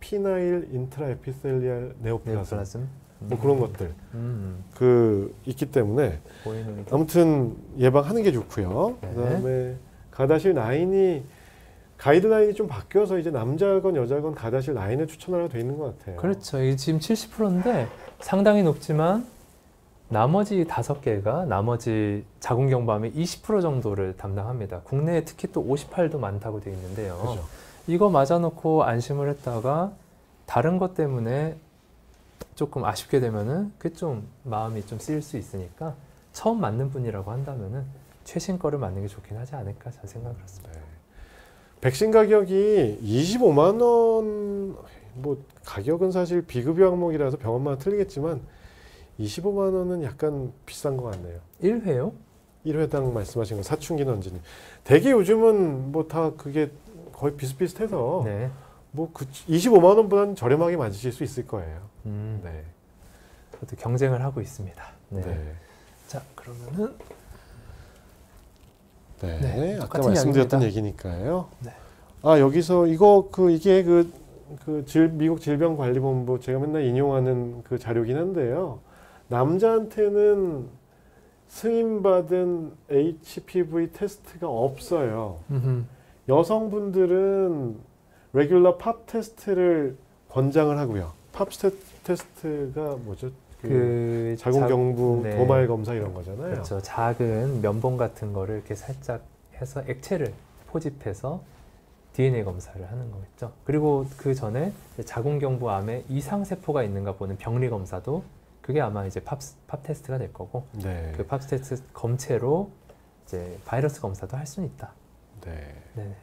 피나일 인트라 에피셀리알 네오플라즘 뭐 그런 것들 그 있기 때문에 아무튼 예방하는 게 좋고요. 네. 그다음에 가다실 9이 가이드라인이 좀 바뀌어서 이제 남자건 여자건 가다실 9을 추천하려 돼 있는 것 같아요. 그렇죠. 이게 지금 70%인데 상당히 높지만 나머지 5개가 나머지 자궁경부암의 20% 정도를 담당합니다. 국내에 특히 또 58도 많다고 되어 있는데요. 그렇죠. 이거 맞아놓고 안심을 했다가 다른 것 때문에 조금 아쉽게 되면은 그게 좀 마음이 좀 쓰일 수 있으니까 처음 맞는 분이라고 한다면은 최신 거를 맞는 게 좋긴 하지 않을까 저는 생각을 했습니다. 네. 백신 가격이 25만 원, 뭐 가격은 사실 비급여 항목이라서 병원마다 틀리겠지만 25만 원은 약간 비싼 것 같네요. 1회요? 1회당 말씀하신 거 사춘기 넌지는 대개 요즘은 뭐 다 그게 거의 비슷비슷해서 네. 뭐 25만 원보다는 저렴하게 맞으실 수 있을 거예요. 네. 그것도 경쟁을 하고 있습니다. 네. 네. 자 그러면은 네. 네, 아까 똑같은 말씀드렸던 이야기입니다. 얘기니까요. 네. 여기서 이게 미국 질병관리본부 제가 맨날 인용하는 그 자료긴 한데요. 남자한테는 승인받은 HPV 테스트가 없어요. 여성분들은 레귤러 팝 테스트를 권장을 하고요. 팝 테스트가 뭐죠? 그 자궁경부 네. 도말 검사 이런 거잖아요. 그렇죠. 작은 면봉 같은 거를 이렇게 살짝 해서 액체를 포집해서 DNA 검사를 하는 거겠죠. 그리고 그 전에 자궁경부암에 이상 세포가 있는가 보는 병리 검사도 그게 아마 이제 팝 테스트가 될 거고 네. 그 팝 테스트 검체로 이제 바이러스 검사도 할 수는 있다. 네. 네.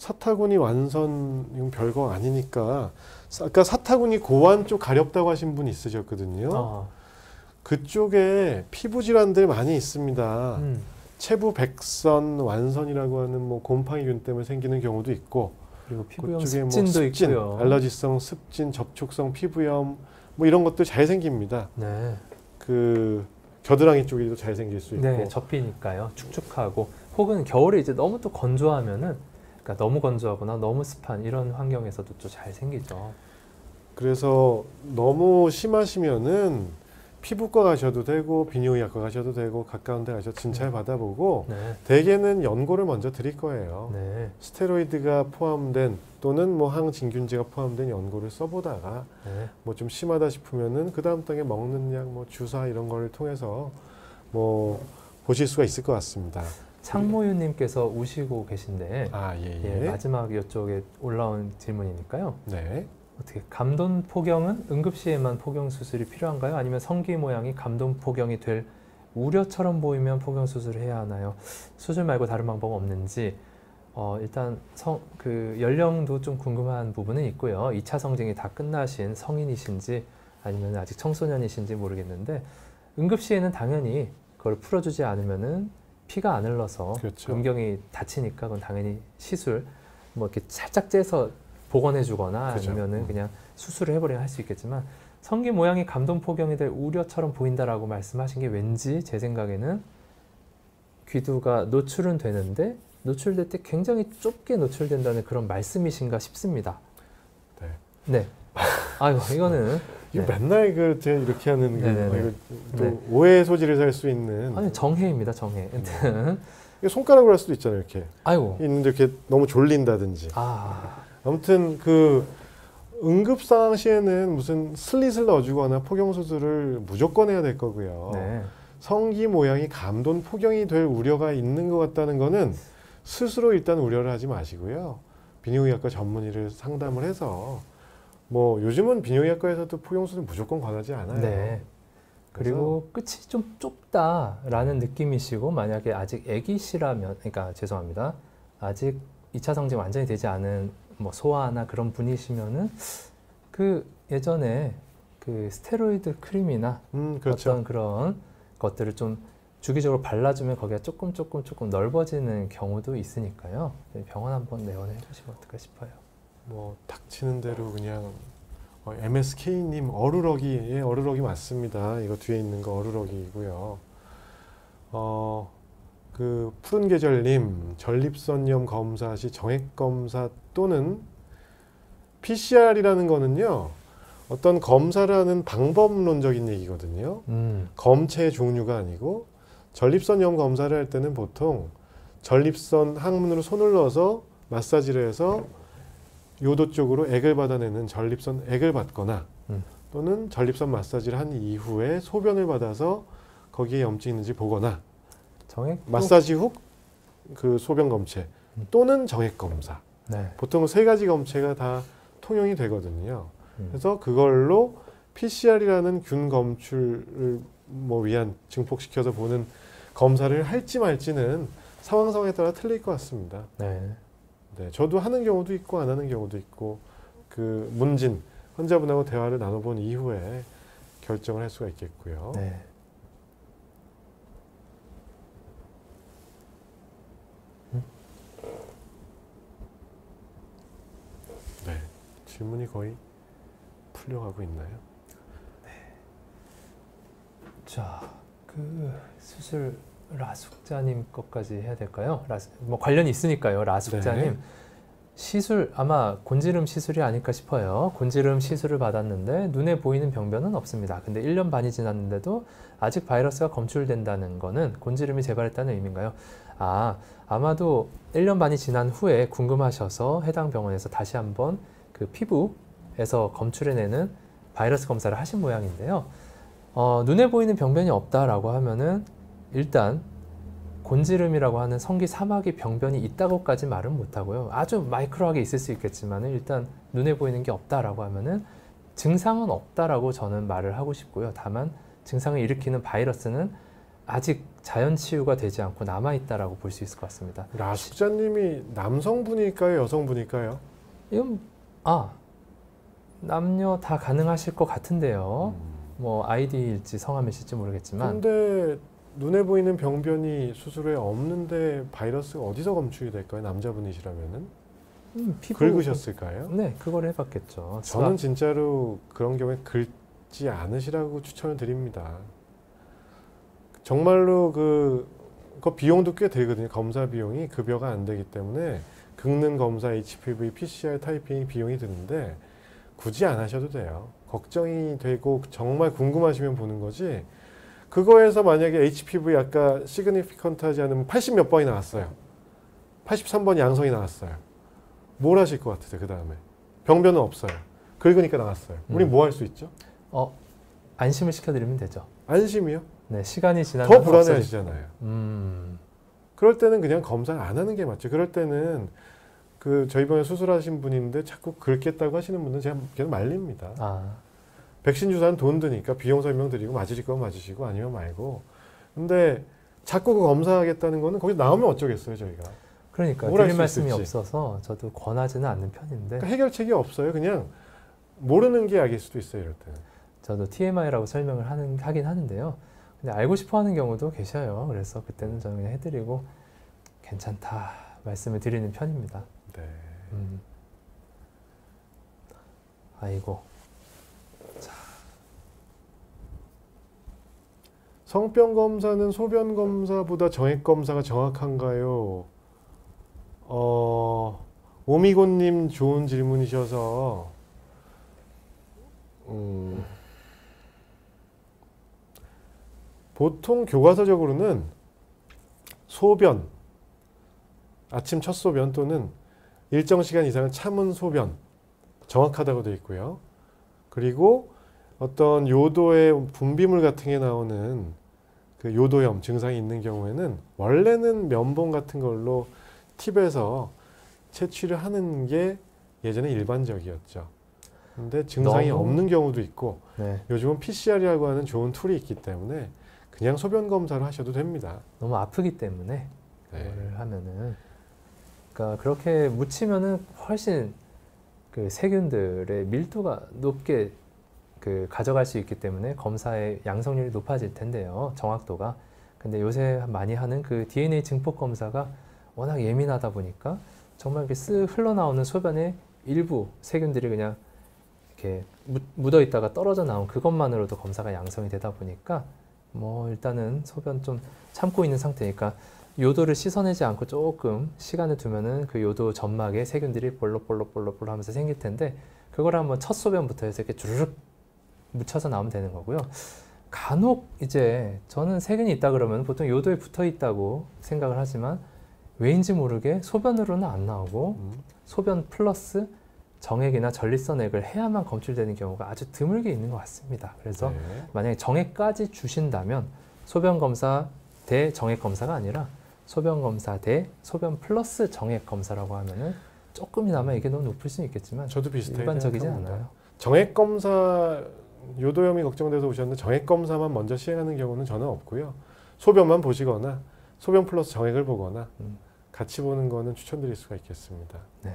사타구니 완선 이건 별거 아니니까 아까 사타구니 고환 쪽 가렵다고 하신 분 있으셨거든요. 그쪽에 피부 질환들 많이 있습니다. 체부 백선 완선이라고 하는 뭐 곰팡이균 때문에 생기는 경우도 있고 그리고 피부염 그쪽에 습진도 뭐 습진, 있고요. 알러지성 습진, 접촉성 피부염 뭐 이런 것들 잘 생깁니다. 네. 그 겨드랑이 쪽에도 잘 생길 수 있고. 네, 접히니까요. 축축하고 혹은 겨울에 이제 너무 또 건조하면은 그러니까 너무 건조하거나 너무 습한 이런 환경에서도 또 잘 생기죠. 그래서 너무 심하시면은 피부과 가셔도 되고 비뇨기과 가셔도 되고 가까운 데 가셔서 진찰 받아보고 네. 대개는 연고를 먼저 드릴 거예요. 네. 스테로이드가 포함된 또는 뭐 항진균제가 포함된 연고를 써보다가 네. 뭐 좀 심하다 싶으면은 그 다음 단계 먹는 약, 뭐 주사 이런 걸 통해서 뭐 보실 수가 있을 것 같습니다. 창모유님께서 우시고 계신데 아, 예. 마지막 이쪽에 올라온 질문이니까요. 네. 어떻게 감돈 포경은 응급시에만 포경 수술이 필요한가요? 아니면 성기 모양이 감돈 포경이 될 우려처럼 보이면 포경 수술을 해야 하나요? 수술 말고 다른 방법 없는지 일단 그 연령도 좀 궁금한 부분은 있고요. 2차 성징이 다 끝나신 성인이신지 아니면 아직 청소년이신지 모르겠는데 응급시에는 당연히 그걸 풀어주지 않으면은 피가 안 흘러서 그렇죠. 음경이 다치니까 그건 당연히 시술 뭐 이렇게 살짝 째서 복원해주거나 그죠. 아니면은 그냥 수술을 해버리면 할 수 있겠지만 성기 모양이 감돈 포경이 될 우려처럼 보인다라고 말씀하신 게 왠지 제 생각에는 귀두가 노출은 되는데 노출될 때 굉장히 좁게 노출된다는 그런 말씀이신가 싶습니다. 네. 네. 아이고 이거는 이거 네. 맨날 그 제가 이렇게 하는 그 네네네. 이거 또 네. 오해의 소지를 살 수 있는 아니 정해입니다 정해. 이거 손가락으로 할 수도 있잖아요. 이렇게 아이고 있는데 이렇게 너무 졸린다든지. 아 아무튼 그 응급 상황 시에는 무슨 슬릿을 넣어주거나 포경 수술을 무조건 해야 될 거고요. 네. 성기 모양이 감돈 포경이 될 우려가 있는 것 같다는 거는 스스로 일단 우려를 하지 마시고요. 비뇨기학과 전문의를 상담을 해서 뭐 요즘은 비뇨기학과에서도 포경 수술 무조건 권하지 않아요. 네. 그리고 끝이 좀 좁다라는 느낌이시고 만약에 아직 애기시라면 그러니까 죄송합니다. 아직 2차 성징 완전히 되지 않은 뭐 소아나 그런 분이시면은 그 예전에 그 스테로이드 크림이나 그렇죠. 어떤 그런 것들을 좀 주기적으로 발라주면 거기가 조금 넓어지는 경우도 있으니까요. 병원 한번 내원해 보시면 어떨까 싶어요. 뭐 닥치는 대로 그냥 MSK님 어루러기 맞습니다. 이거 뒤에 있는 거 어루러기이고요. 그 푸른 계절님 전립선염 검사 시 정액 검사 또는 PCR이라는 거는요. 어떤 검사를 하는 방법론적인 얘기거든요. 검체의 종류가 아니고 전립선염 검사를 할 때는 보통 전립선 항문으로 손을 넣어서 마사지를 해서 요도 쪽으로 액을 받아내는 전립선 액을 받거나 또는 전립선 마사지를 한 이후에 소변을 받아서 거기에 염증이 있는지 보거나 마사지 후 그 소변 검체 또는 정액 검사. 네. 보통 세 가지 검체가 다 통용이 되거든요. 그래서 그걸로 PCR이라는 균 검출을 뭐 위한 증폭시켜서 보는 검사를 할지 말지는 상황에 따라 틀릴 것 같습니다. 네. 네, 저도 하는 경우도 있고 안 하는 경우도 있고 그 문진 환자분하고 대화를 나눠본 이후에 결정을 할 수가 있겠고요. 네. 네, 질문이 거의 풀려가고 있나요? 자, 그 수술 라숙자님 것까지 해야 될까요? 뭐 관련이 있으니까요. 라숙자님 네. 시술 아마 곤지름 시술이 아닐까 싶어요. 곤지름 시술을 받았는데 눈에 보이는 병변은 없습니다. 근데 1년 반이 지났는데도 아직 바이러스가 검출된다는 거는 곤지름이 재발했다는 의미인가요? 아마도 1년 반이 지난 후에 궁금하셔서 해당 병원에서 다시 한번 그 피부에서 검출해내는 바이러스 검사를 하신 모양인데요. 눈에 보이는 병변이 없다라고 하면은 일단 곤지름이라고 하는 성기 사마귀 병변이 있다고까지 말은 못하고요. 아주 마이크로하게 있을 수 있겠지만 일단 눈에 보이는 게 없다라고 하면은 증상은 없다라고 저는 말을 하고 싶고요. 다만 증상을 일으키는 바이러스는 아직 자연 치유가 되지 않고 남아 있다라고 볼 수 있을 것 같습니다. 라숙자님이 남성분일까요, 여성분일까요? 이건 남녀 다 가능하실 것 같은데요. 뭐 아이디일지 성함이실지 모르겠지만. 근데 눈에 보이는 병변이 수술에 없는데 바이러스가 어디서 검출이 될까요? 남자분이시라면은 피부 긁으셨을까요? 네, 그걸 해봤겠죠. 저는 진짜로 그런 경우에 긁지 않으시라고 추천을 드립니다. 정말로 그 비용도 꽤 들거든요. 검사 비용이 급여가 안 되기 때문에 긁는 검사 HPV, PCR 타이핑 비용이 드는데 굳이 안 하셔도 돼요. 걱정이 되고 정말 궁금하시면 보는 거지. 그거에서 만약에 HPV 아까 시그니피컨트하지 않으면 80 몇 번이 나왔어요. 83번 양성이 나왔어요. 뭘 하실 것 같으세요? 그 다음에 병변은 없어요. 긁으니까 나왔어요. 우린 뭐 할 수 있죠? 안심을 시켜드리면 되죠. 안심이요? 네, 시간이 지나면 더 불안해하시잖아요. 그럴 때는 그냥 검사를 안 하는 게 맞죠. 그럴 때는 저희 병원에 수술하신 분인데 자꾸 긁겠다고 하시는 분은 제가 계속 말립니다. 백신 주사는 돈 드니까 비용 설명 드리고 맞으실 거면 맞으시고 아니면 말고. 근데 자꾸 그 검사하겠다는 거는 거기 나오면 어쩌겠어요, 저희가. 그러니까 드릴 말씀이 없어서 저도 권하지는 않는 편인데. 그러니까 해결책이 없어요. 그냥 모르는 게 약일 수도 있어요, 이럴 때는. 저도 TMI라고 설명을 하긴 하는데요. 근데 알고 싶어 하는 경우도 계셔요. 그래서 그때는 저는 그냥 해드리고 괜찮다 말씀을 드리는 편입니다. 네. 아이고. 성병 검사는 소변 검사보다 정액 검사가 정확한가요? 오미곤님 좋은 질문이셔서 보통 교과서적으로는 소변, 아침 첫 소변 또는 일정 시간 이상을 참은 소변 정확하다고 되어 있고요. 그리고 어떤 요도의 분비물 같은 게 나오는 그 요도염 증상이 있는 경우에는 원래는 면봉 같은 걸로 팁에서 채취를 하는 게 예전에 일반적이었죠. 근데 증상이 없는 경우도 있고 네. 요즘은 PCR이라고 하는 좋은 툴이 있기 때문에 그냥 소변 검사를 하셔도 됩니다. 너무 아프기 때문에 네. 그거를 하면은 그러니까 그렇게 묻히면은 훨씬 그 세균들의 밀도가 높게 가져갈 수 있기 때문에 검사의 양성률이 높아질 텐데요. 정확도가. 근데 요새 많이 하는 그 DNA 증폭 검사가 워낙 예민하다 보니까 정말 이렇게 쓱 흘러나오는 소변의 일부 세균들이 그냥 이렇게 묻어 있다가 떨어져 나온 그것만으로도 검사가 양성이 되다 보니까 뭐 일단은 소변 좀 참고 있는 상태니까 요도를 씻어내지 않고 조금 시간을 두면은 그 요도 점막에 세균들이 볼록볼록 하면서 생길 텐데 그걸 한번 첫 소변부터 해서 이렇게 주르륵 묻혀서 나오면 되는 거고요. 간혹 이제 저는 세균이 있다 그러면 보통 요도에 붙어 있다고 생각을 하지만 왜인지 모르게 소변으로는 안 나오고 소변 플러스 정액이나 전립선액을 해야만 검출되는 경우가 아주 드물게 있는 것 같습니다. 그래서 만약에 정액까지 주신다면 소변 검사 대 정액 검사가 아니라 소변 검사 대 소변 플러스 정액 검사라고 하면은 조금이나마 이게 너무 높을 수는 있겠지만 저도 비슷하게 일반적이지 생각합니다. 않아요. 정액 검사 요도염이 걱정돼서 오셨는데 정액 검사만 먼저 시행하는 경우는 저는 없고요. 소변만 보시거나 소변 플러스 정액을 보거나 같이 보는 거는 추천드릴 수가 있겠습니다. 네.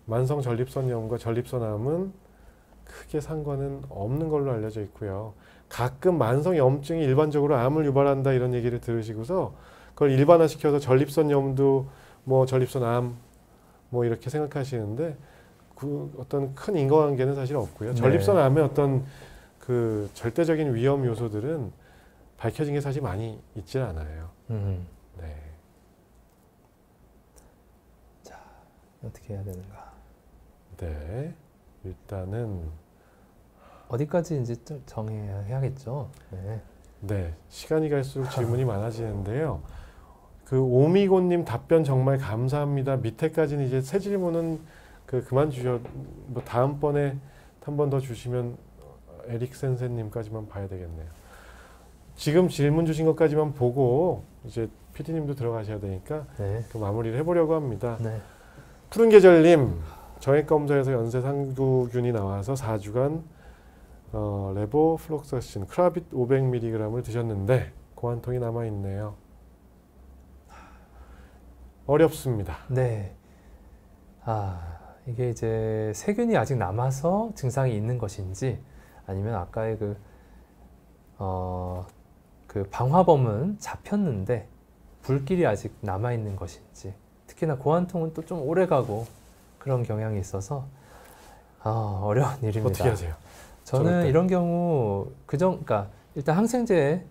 만성 전립선염과 전립선암은 크게 상관은 없는 걸로 알려져 있고요. 가끔 만성 염증이 일반적으로 암을 유발한다 이런 얘기를 들으시고서 그걸 일반화시켜서 전립선염도 뭐 전립선암 뭐 이렇게 생각하시는데 그 어떤 큰 인과관계는 사실 없고요. 네. 전립선암의 어떤 그 절대적인 위험 요소들은 밝혀진 게 사실 많이 있지 않아요. 네. 자, 어떻게 해야 되는가? 네. 일단은 어디까지 이제 정해야겠죠. 네. 네. 시간이 갈수록 질문이 많아지는데요. 그 오미곤님 답변 정말 감사합니다. 밑에까지는 이제 새 질문은 그만 주셔. 뭐 다음번에 한 번 더 주시면 에릭 센세님까지만 봐야 되겠네요. 지금 질문 주신 것까지만 보고 이제 PD님도 들어가셔야 되니까 네. 그 마무리를 해보려고 합니다. 네. 푸른 계절님 정액 검사에서 연쇄 상두균이 나와서 4주간 레보플록사신 크라빗 500mg을 드셨는데 고환통이 남아있네요. 어렵습니다. 네. 이게 이제 세균이 아직 남아서 증상이 있는 것인지 아니면 아까의 그 방화범은 잡혔는데 불길이 아직 남아있는 것인지, 특히나 고환통은 또 좀 오래 가고 그런 경향이 있어서 어려운 일입니다. 어떻게 하세요? 저는 이런 경우 그러니까 일단 항생제에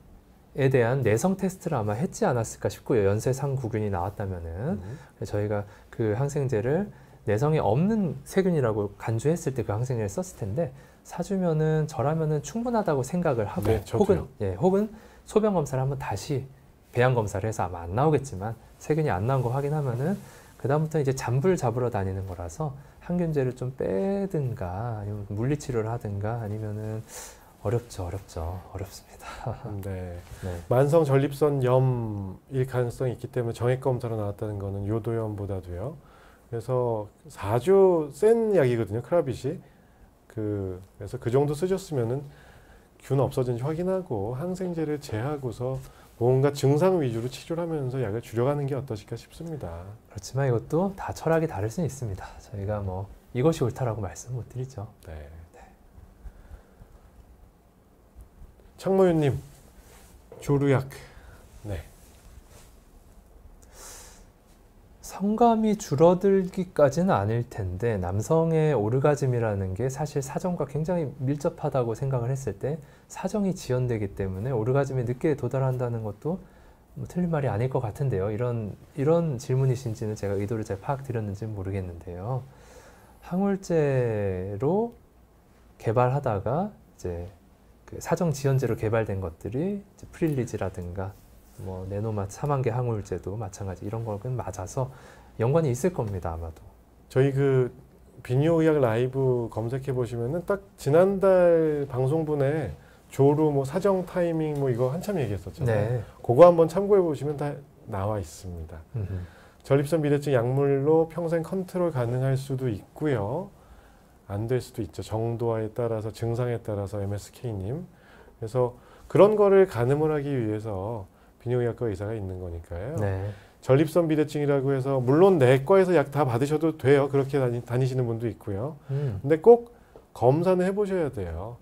대한 내성 테스트를 아마 했지 않았을까 싶고요. 연쇄상구균이 나왔다면은 저희가 그 항생제를 내성이 없는 세균이라고 간주했을 때 그 항생제를 썼을 텐데 사주면은 저라면은 충분하다고 생각을 하고 네, 혹은 소변 검사를 한번 다시 배양 검사를 해서 아마 안 나오겠지만 세균이 안 나온 거 확인하면은 그다음부터 이제 잔불 잡으러 다니는 거라서 항균제를 좀 빼든가 아니면 물리치료를 하든가 아니면은 어렵습니다. 네. 네. 만성 전립선염일 가능성이 있기 때문에 정액 검사로 나왔다는 거는 요도염보다도요. 그래서 아주 센 약이거든요, 크라빗이. 그래서 그 정도 쓰셨으면은 균 없어진지 확인하고 항생제를 제하고서 뭔가 증상 위주로 치료를 하면서 약을 줄여가는 게 어떠실까 싶습니다. 그렇지만 이것도 다 철학이 다를 수는 있습니다. 저희가 뭐 이것이 옳다라고 말씀 못 드리죠. 네. 창모유님, 조루약. 네. 성감이 줄어들기까지는 아닐 텐데 남성의 오르가즘이라는 게 사실 사정과 굉장히 밀접하다고 생각을 했을 때 사정이 지연되기 때문에 오르가즘에 늦게 도달한다는 것도 뭐 틀린 말이 아닐 것 같은데요. 이런 질문이신지는 제가 의도를 잘 파악드렸는지는 모르겠는데요. 항울제로 개발하다가 이제 그 사정 지연제로 개발된 것들이 이제 프릴리즈라든가 뭐 네노맛 4만 개 항울제도 마찬가지 이런 거는 맞아서 연관이 있을 겁니다. 아마도. 저희 비뇨의학 라이브 검색해 보시면은 딱 지난달 방송분에 조루 뭐 사정 타이밍 뭐 이거 한참 얘기했었잖아요. 네. 그거 한번 참고해 보시면 다 나와 있습니다. 전립선 비대증 약물로 평생 컨트롤 가능할 수도 있고요. 안 될 수도 있죠. 정도에 따라서 증상에 따라서 MSK님. 그래서 그런 거를 가늠을 하기 위해서 비뇨기과과 의사가 있는 거니까요. 네. 전립선 비대증이라고 해서 물론 내과에서 약 다 받으셔도 돼요. 그렇게 다니시는 분도 있고요. 근데 꼭 검사는 해보셔야 돼요.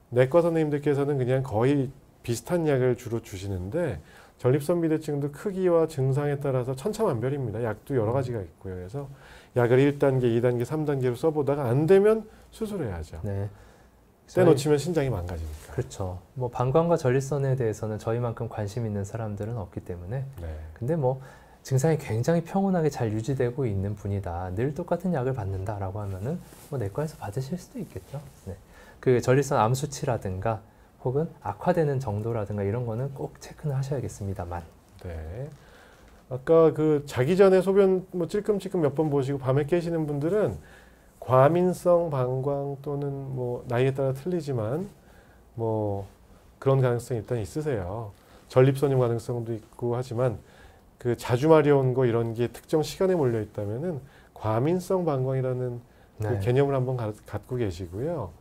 내과 선생님들께서는 그냥 거의 비슷한 약을 주로 주시는데 전립선 비대증도 크기와 증상에 따라서 천차만별입니다. 약도 여러 가지가 있고요. 그래서 약을 1단계, 2단계, 3단계로 써보다가 안 되면 수술해야죠. 네. 떼놓치면 신장이 망가지니까. 그렇죠. 뭐 방광과 전립선에 대해서는 저희만큼 관심 있는 사람들은 없기 때문에. 네. 근데 뭐 증상이 굉장히 평온하게 잘 유지되고 있는 분이다. 늘 똑같은 약을 받는다라고 하면은 뭐 내과에서 받으실 수도 있겠죠. 네. 그 전립선 암 수치라든가 혹은 악화되는 정도라든가 이런 거는 꼭 체크는 하셔야겠습니다만. 네. 아까 자기 전에 소변 뭐 찔끔찔끔 몇 번 보시고 밤에 깨시는 분들은 과민성 방광 또는 뭐 나이에 따라 틀리지만 뭐 그런 가능성이 일단 있으세요. 전립선염 가능성도 있고 하지만 자주 마려운 거 이런 게 특정 시간에 몰려 있다면은 과민성 방광이라는 네. 개념을 한번 갖고 계시고요.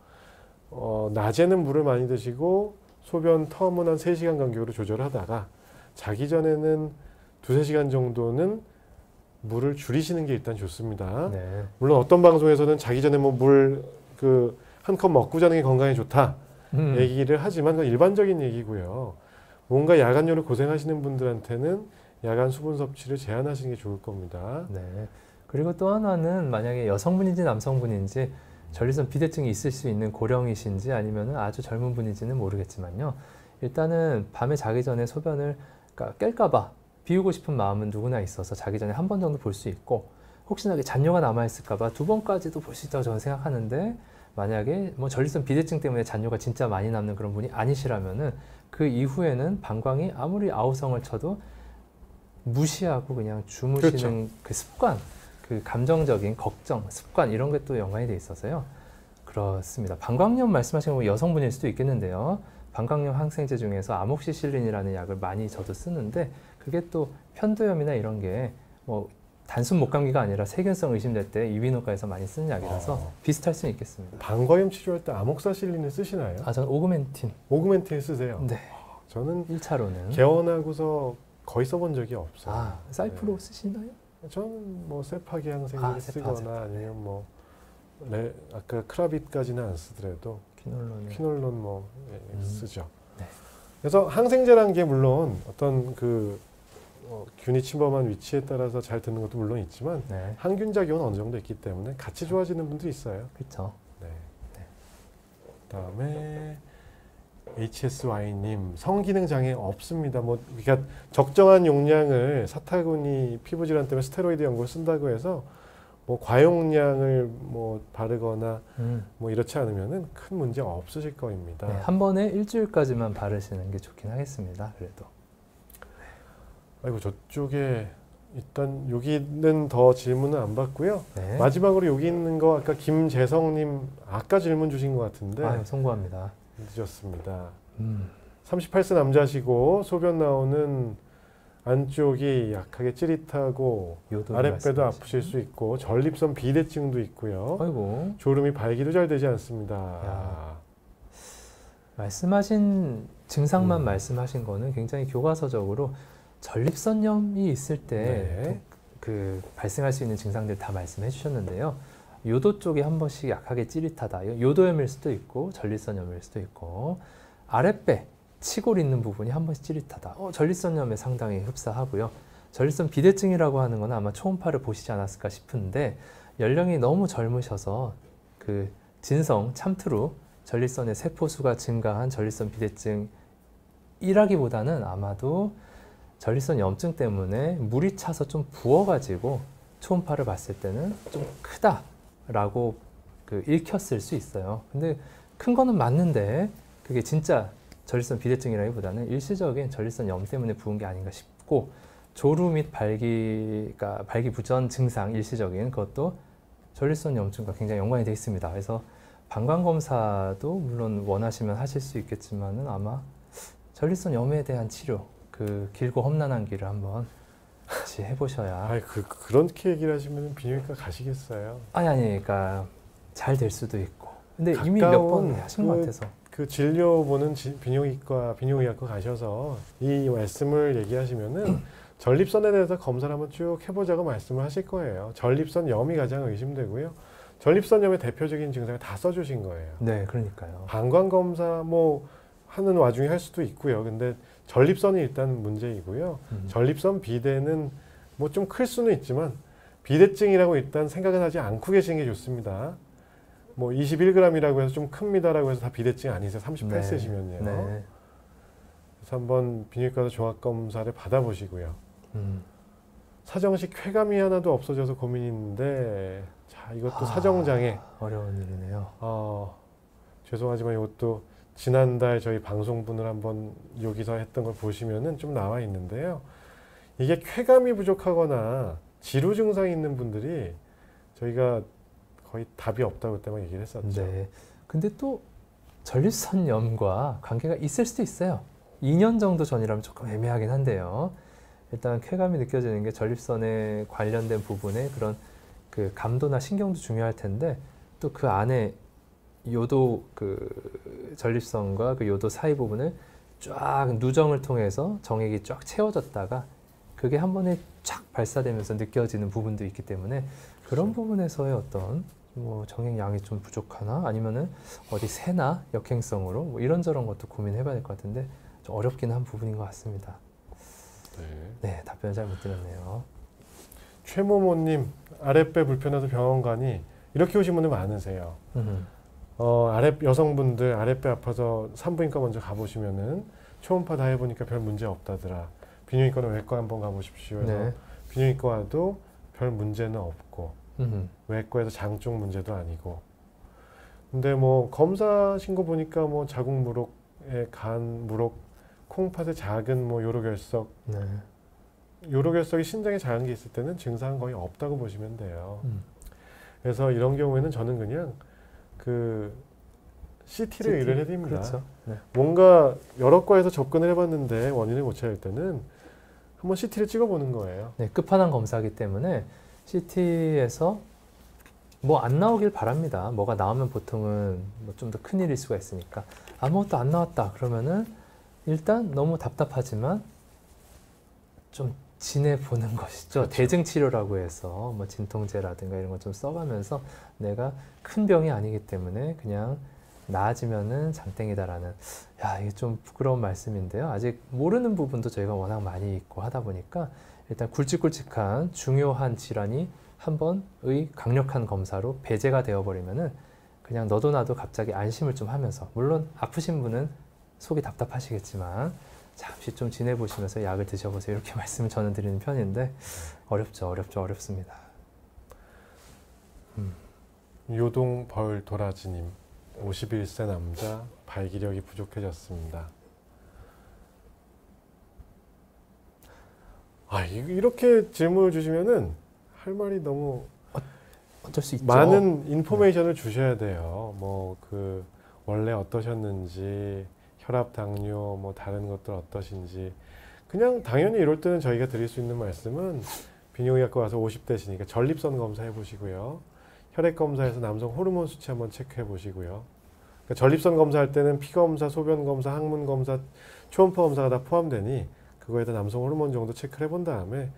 낮에는 물을 많이 드시고 소변 텀은 한 3시간 간격으로 조절하다가 자기 전에는 2-3시간 정도는 물을 줄이시는 게 일단 좋습니다. 네. 물론 어떤 방송에서는 자기 전에 뭐 물 한 컵 먹고 자는 게 건강에 좋다 얘기를 하지만 그건 일반적인 얘기고요. 뭔가 야간요로 고생하시는 분들한테는 야간 수분 섭취를 제한하시는 게 좋을 겁니다. 네. 그리고 또 하나는 만약에 여성분인지 남성분인지 전립선 비대증이 있을 수 있는 고령이신지 아니면 아주 젊은 분인지는 모르겠지만요. 일단은 밤에 자기 전에 소변을 깰까봐 비우고 싶은 마음은 누구나 있어서 자기 전에 한 번 정도 볼 수 있고 혹시나 잔뇨가 남아있을까봐 2번까지도 볼 수 있다고 저는 생각하는데 만약에 뭐 전립선 비대증 때문에 잔뇨가 진짜 많이 남는 그런 분이 아니시라면은 그 이후에는 방광이 아무리 아우성을 쳐도 무시하고 그냥 주무시는 그렇죠. 그 습관, 그 감정적인 걱정, 습관 이런 게 또 연관이 돼 있어서요. 그렇습니다. 방광염 말씀하신 건 여성분일 수도 있겠는데요. 방광염 항생제 중에서 아목시실린이라는 약을 많이 저도 쓰는데 그게 또 편도염이나 이런 게 뭐 단순 목감기가 아니라 세균성 의심될 때 이비인후과에서 많이 쓰는 약이라서 비슷할 수는 있겠습니다. 방광염 치료할 때 아목사실린을 쓰시나요? 저는 오그멘틴. 오그멘틴 쓰세요? 네. 저는 1차로는. 개원하고서 거의 써본 적이 없어요. 사이프로 쓰시나요? 저는 뭐 세파기 항생제를 세파. 쓰거나 아니면 뭐 아까 크라빗까지는 안 쓰더라도 퀴놀론 뭐 쓰죠. 네. 그래서 항생제라는 게 물론 어떤 그 균이 침범한 위치에 따라서 잘 드는 것도 물론 있지만 네. 항균 작용은 어느 정도 있기 때문에 같이 좋아지는 분도 있어요. 그렇죠. 네. 그다음에 HSY님 성기능 장애 없습니다. 뭐 그러니까 적정한 용량을 사타구니 피부 질환 때문에 스테로이드 연고를 쓴다고 해서 뭐 과용량을 뭐 바르거나 뭐 이렇지 않으면은 큰 문제 없으실 거입니다. 네, 한 번에 일주일까지만 바르시는 게 좋긴 하겠습니다. 그래도. 아이고 저쪽에 일단 여기는 더 질문은 안 받고요. 네. 마지막으로 여기 있는 거 아까 김재성님 아까 질문 주신 것 같은데 송구합니다. 늦었습니다. 38세 남자시고 소변 나오는 안쪽이 약하게 찌릿하고 아랫배도 아프실 수 있고 전립선 비대증도 있고요. 아이고. 졸음이 발기도 잘 되지 않습니다. 말씀하신 증상만 말씀하신 거는 굉장히 교과서적으로 전립선염이 있을 때 그 발생할 수 있는 증상들 다 말씀해 주셨는데요. 요도 쪽이 한 번씩 약하게 찌릿하다. 요도염일 수도 있고 전립선염일 수도 있고 아랫배 치골 있는 부분이 한 번씩 찌릿하다. 전립선염에 상당히 흡사하고요. 전립선 비대증이라고 하는 건 아마 초음파를 보시지 않았을까 싶은데 연령이 너무 젊으셔서 그 진성 참트루 전립선의 세포수가 증가한 전립선 비대증이라기보다는 아마도 전립선 염증 때문에 물이 차서 좀 부어가지고 초음파를 봤을 때는 좀 크다라고 읽혔을 수 있어요. 근데 큰 거는 맞는데 그게 진짜 전립선 비대증이라기보다는 일시적인 전립선 염 때문에 부은 게 아닌가 싶고 조루 및 발기부전 증상 일시적인 그것도 전립선 염증과 굉장히 연관이 되어 있습니다. 그래서 방광검사도 물론 원하시면 하실 수 있겠지만은 아마 전립선 염에 대한 치료 그 길고 험난한 길을 한번 같이 해보셔야. 그렇게 얘기를 하시면 비뇨기과 가시겠어요? 그러니까 잘 될 수도 있고. 근데 이미 몇 번 하신 것 같아서. 그 진료 보는 비뇨기과 가셔서 이 말씀을 얘기하시면은 전립선에 대해서 검사를 한번 쭉 해보자고 말씀을 하실 거예요. 전립선염이 가장 의심되고요. 전립선염의 대표적인 증상을 다 써주신 거예요. 네, 그러니까요. 방광검사 뭐 하는 와중에 할 수도 있고요. 근데 전립선이 일단 문제이고요. 전립선 비대는 뭐 좀 클 수는 있지만 비대증이라고 일단 생각은 하지 않고 계시는 게 좋습니다. 뭐 21g이라고 해서 좀 큽니다라고 해서 다 비대증 아니세요. 38세시면요. 네. 그래서 한번 비뇨기과에서 종합검사를 받아보시고요. 사정식 쾌감이 하나도 없어져서 고민인데 자 이것도 사정장애. 어려운 일이네요. 죄송하지만 이것도 지난달 저희 방송분을 한번 여기서 했던 걸 보시면은 좀 나와 있는데요. 이게 쾌감이 부족하거나 지루 증상이 있는 분들이 저희가 거의 답이 없다고 그때만 얘기를 했었죠. 네. 근데 또 전립선염과 관계가 있을 수도 있어요. 2년 정도 전이라면 조금 애매하긴 한데요. 일단 쾌감이 느껴지는 게 전립선에 관련된 부분에 그런 그 감도나 신경도 중요할 텐데 또 그 안에 요도 그 전립선과 그 요도 사이 부분을 쫙 누정을 통해서 정액이 쫙 채워졌다가 그게 한 번에 쫙 발사되면서 느껴지는 부분도 있기 때문에 그런 부분에서의 어떤 뭐 정액 양이 좀 부족하나 아니면은 어디 새나 역행성으로 뭐 이런저런 것도 고민해봐야 될 것 같은데 좀 어렵긴 한 부분인 것 같습니다. 네, 답변을 잘 못 드렸네요. 최모모님 아랫배 불편해서 병원 가니 이렇게 오신 분들 많으세요. 여성분들 아랫배 아파서 산부인과 먼저 가보시면은 초음파 다 해보니까 별 문제 없다더라. 비뇨기과는 외과 한번 가보십시오. 네. 비뇨기과도 별 문제는 없고 외과에서 장 쪽 문제도 아니고. 근데 뭐 검사하신 거 보니까 뭐 자궁무록에 간 무록, 콩팥에 작은 뭐 요로결석. 네. 요로결석이 신장에 작은 게 있을 때는 증상은 거의 없다고 보시면 돼요. 그래서 이런 경우에는 저는 그냥 그 CT를 의뢰를 해드립니다. 그렇죠. 네. 뭔가 여러 과에서 접근을 해봤는데 원인을 못 찾을 때는 한번 CT를 찍어보는 거예요. 네, 끝판왕 검사이기 때문에 CT에서 뭐 안 나오길 바랍니다. 뭐가 나오면 보통은 뭐 좀 더 큰일일 수가 있으니까 아무것도 안 나왔다 그러면은 일단 너무 답답하지만 좀 지내보는 것이죠. 그렇죠. 대증 치료라고 해서 뭐 진통제라든가 이런 거 좀 써가면서 내가 큰 병이 아니기 때문에 그냥 나아지면은 장땡이다라는, 야, 이게 좀 부끄러운 말씀인데요. 아직 모르는 부분도 저희가 워낙 많이 있고 하다 보니까 일단 굵직굵직한 중요한 질환이 한 번의 강력한 검사로 배제가 되어버리면은 그냥 너도 나도 갑자기 안심을 좀 하면서, 물론 아프신 분은 속이 답답하시겠지만 잠시 좀 지내보시면서 약을 드셔보세요. 이렇게 말씀을 저는 드리는 편인데 어렵습니다. 요동 벌 도라지님, 51세 남자, 발기력이 부족해졌습니다. 이렇게 질문을 주시면은 할 말이 너무 어쩔 수 있죠. 많은 인포메이션을 주셔야 돼요. 뭐 그 원래 어떠셨는지, 혈압, 당뇨, 뭐 다른 것들 어떠신지. 그냥 당연히 이럴 때는 저희가 드릴 수 있는 말씀은 비뇨기과과 와서 50대시니까 전립선 검사 해보시고요. 혈액 검사에서 남성 호르몬 수치 한번 체크해 보시고요. 그러니까 전립선 검사할 때는 피 검사, 소변 검사, 항문 검사, 초음파 검사가 다 포함되니 그거에다 남성 호르몬 정도 체크를 해본 다음에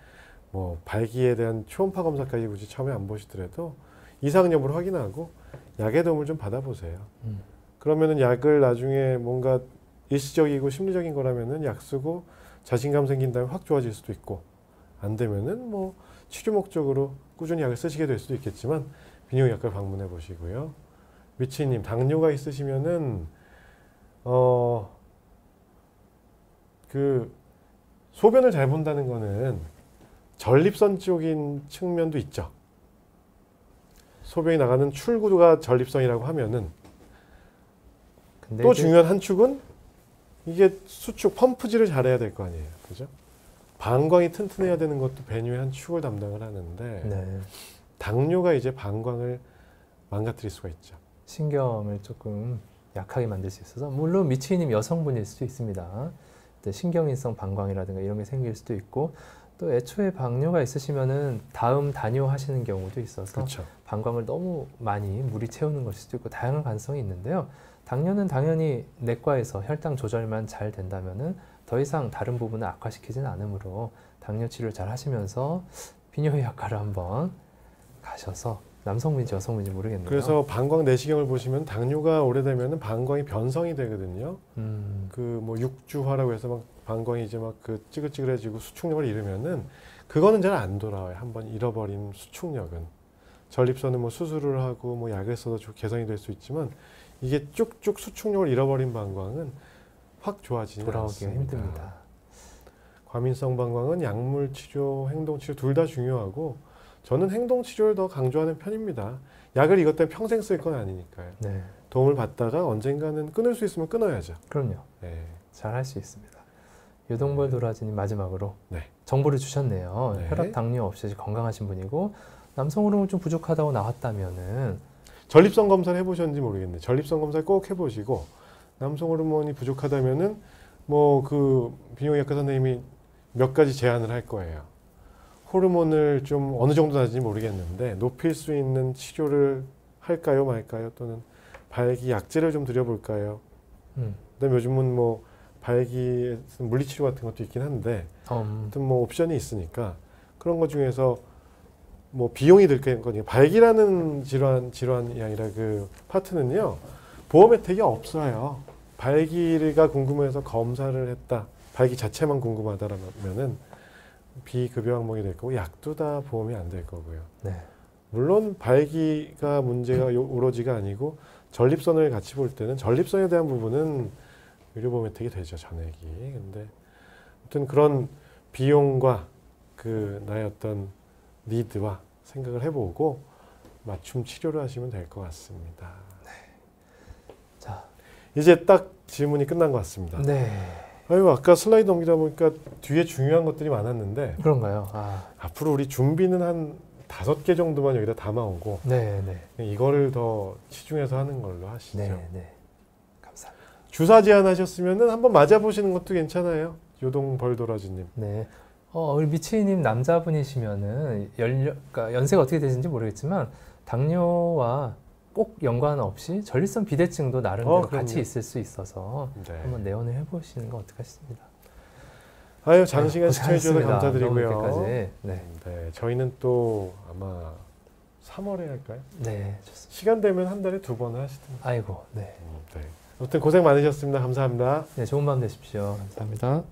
뭐 발기에 대한 초음파 검사까지 굳이 처음에 안 보시더라도 이상 여부를 확인하고 약의 도움을 좀 받아보세요. 그러면은 약을 나중에 뭔가 일시적이고 심리적인 거라면은 약 쓰고 자신감 생긴 다음에 확 좋아질 수도 있고, 안 되면은 뭐 치료 목적으로 꾸준히 약을 쓰시게 될 수도 있겠지만 비뇨기과를 방문해 보시고요. 미치님, 당뇨가 있으시면은 그 소변을 잘 본다는 거는 전립선 쪽인 측면도 있죠. 소변이 나가는 출구가 전립선이라고 하면은 근데 또 이제 중요한 한 축은 이게 수축, 펌프질을 잘해야 될 거 아니에요. 그죠? 방광이 튼튼해야 되는 것도 배뇨의 한 축을 담당을 하는데 네, 당뇨가 이제 방광을 망가뜨릴 수가 있죠. 신경을 조금 약하게 만들 수 있어서, 물론 미치님 여성분일 수도 있습니다. 신경인성 방광이라든가 이런 게 생길 수도 있고, 또 애초에 당뇨가 있으시면은 다음 단뇨 하시는 경우도 있어서 그렇죠. 방광을 너무 많이 물이 채우는 것일 수도 있고 다양한 가능성이 있는데요. 당뇨는 당연히 내과에서 혈당 조절만 잘 된다면은 더 이상 다른 부분을 악화시키지는 않으므로 당뇨 치료를 잘 하시면서 비뇨기과를 한번 가셔서, 남성분인지 여성분인지 모르겠네요. 그래서 방광 내시경을 보시면 당뇨가 오래되면 방광이 변성이 되거든요. 그 뭐 육주화라고 해서 막 방광이 이제 막 그 찌글찌글해지고 수축력을 잃으면은 그거는 잘 안 돌아와요. 한번 잃어버린 수축력은. 전립선은 뭐 수술을 하고 뭐 약을 써도 개선이 될 수 있지만 이게 쭉쭉 수축력을 잃어버린 방광은 확 좋아지지 돌아오기가 않습니다. 힘듭니다. 과민성 방광은 약물 치료, 행동 치료 둘 다 중요하고 저는 행동 치료를 더 강조하는 편입니다. 약을 이것 때문에 평생 쓸 건 아니니까요. 네, 도움을 받다가 언젠가는 끊을 수 있으면 끊어야죠. 그럼요. 네. 잘 할 수 있습니다. 요동벌 도라지님 마지막으로 네. 정보를 주셨네요. 네. 혈압, 당뇨 없이 건강하신 분이고 남성 호르몬 좀 부족하다고 나왔다면은 전립선 검사를 해보셨는지 모르겠네요. 전립선 검사를 꼭 해보시고 남성 호르몬이 부족하다면은 뭐 그 비뇨기과 선생님이 몇 가지 제안을 할 거예요. 호르몬을 좀 어느 정도 낮은지 모르겠는데 높일 수 있는 치료를 할까요, 말까요? 또는 발기 약제를 좀 드려볼까요? 그다음에 요즘은 뭐 발기 물리치료 같은 것도 있긴 한데 아무튼 뭐 옵션이 있으니까 그런 것 중에서 뭐 비용이 들 거니까 발기라는 질환이 아니라 그 파트는요 보험 혜택이 없어요. 발기가 궁금해서 검사를 했다. 발기 자체만 궁금하다라면은 비급여 항목이 될 거고 약도 다 보험이 안 될 거고요. 네. 물론 발기가 문제가 오로지가 아니고 전립선을 같이 볼 때는 전립선에 대한 부분은 의료보험 혜택이 되죠, 전액이. 근데 아무튼 그런 비용과 그 나의 어떤 니드와 생각을 해보고 맞춤 치료를 하시면 될 것 같습니다. 네. 자, 이제 딱 질문이 끝난 것 같습니다. 네. 아유, 아까 슬라이드 넘기다 보니까 뒤에 중요한 것들이 많았는데 그런가요? 앞으로 우리 준비는 한 5개 정도만 여기다 담아오고 네, 네. 이거를 더 치중해서 하는 걸로 하시죠. 네, 네. 감사합니다. 주사 제한하셨으면 한번 맞아보시는 것도 괜찮아요. 요동 벌도라지님. 네. 우리 미치님 남자분이시면은 그러니까 연세가 어떻게 되시는지 모르겠지만 당뇨와 꼭 연관 없이 전립선 비대증도 나름대로 그럼요. 같이 있을 수 있어서 네. 한번 내원을 해보시는 건 어떨까 싶습니다. 아유, 장시간 시청해 주셔서 고생하셨습니다. 감사드리고요. 너무 늦게까지. 네. 네, 저희는 또 아마 3월에 할까요? 네, 좋습니다. 시간 되면 한 달에 2번 하시던데. 아이고, 네. 네. 아무튼 고생 많으셨습니다. 감사합니다. 네, 좋은 밤 되십시오. 감사합니다.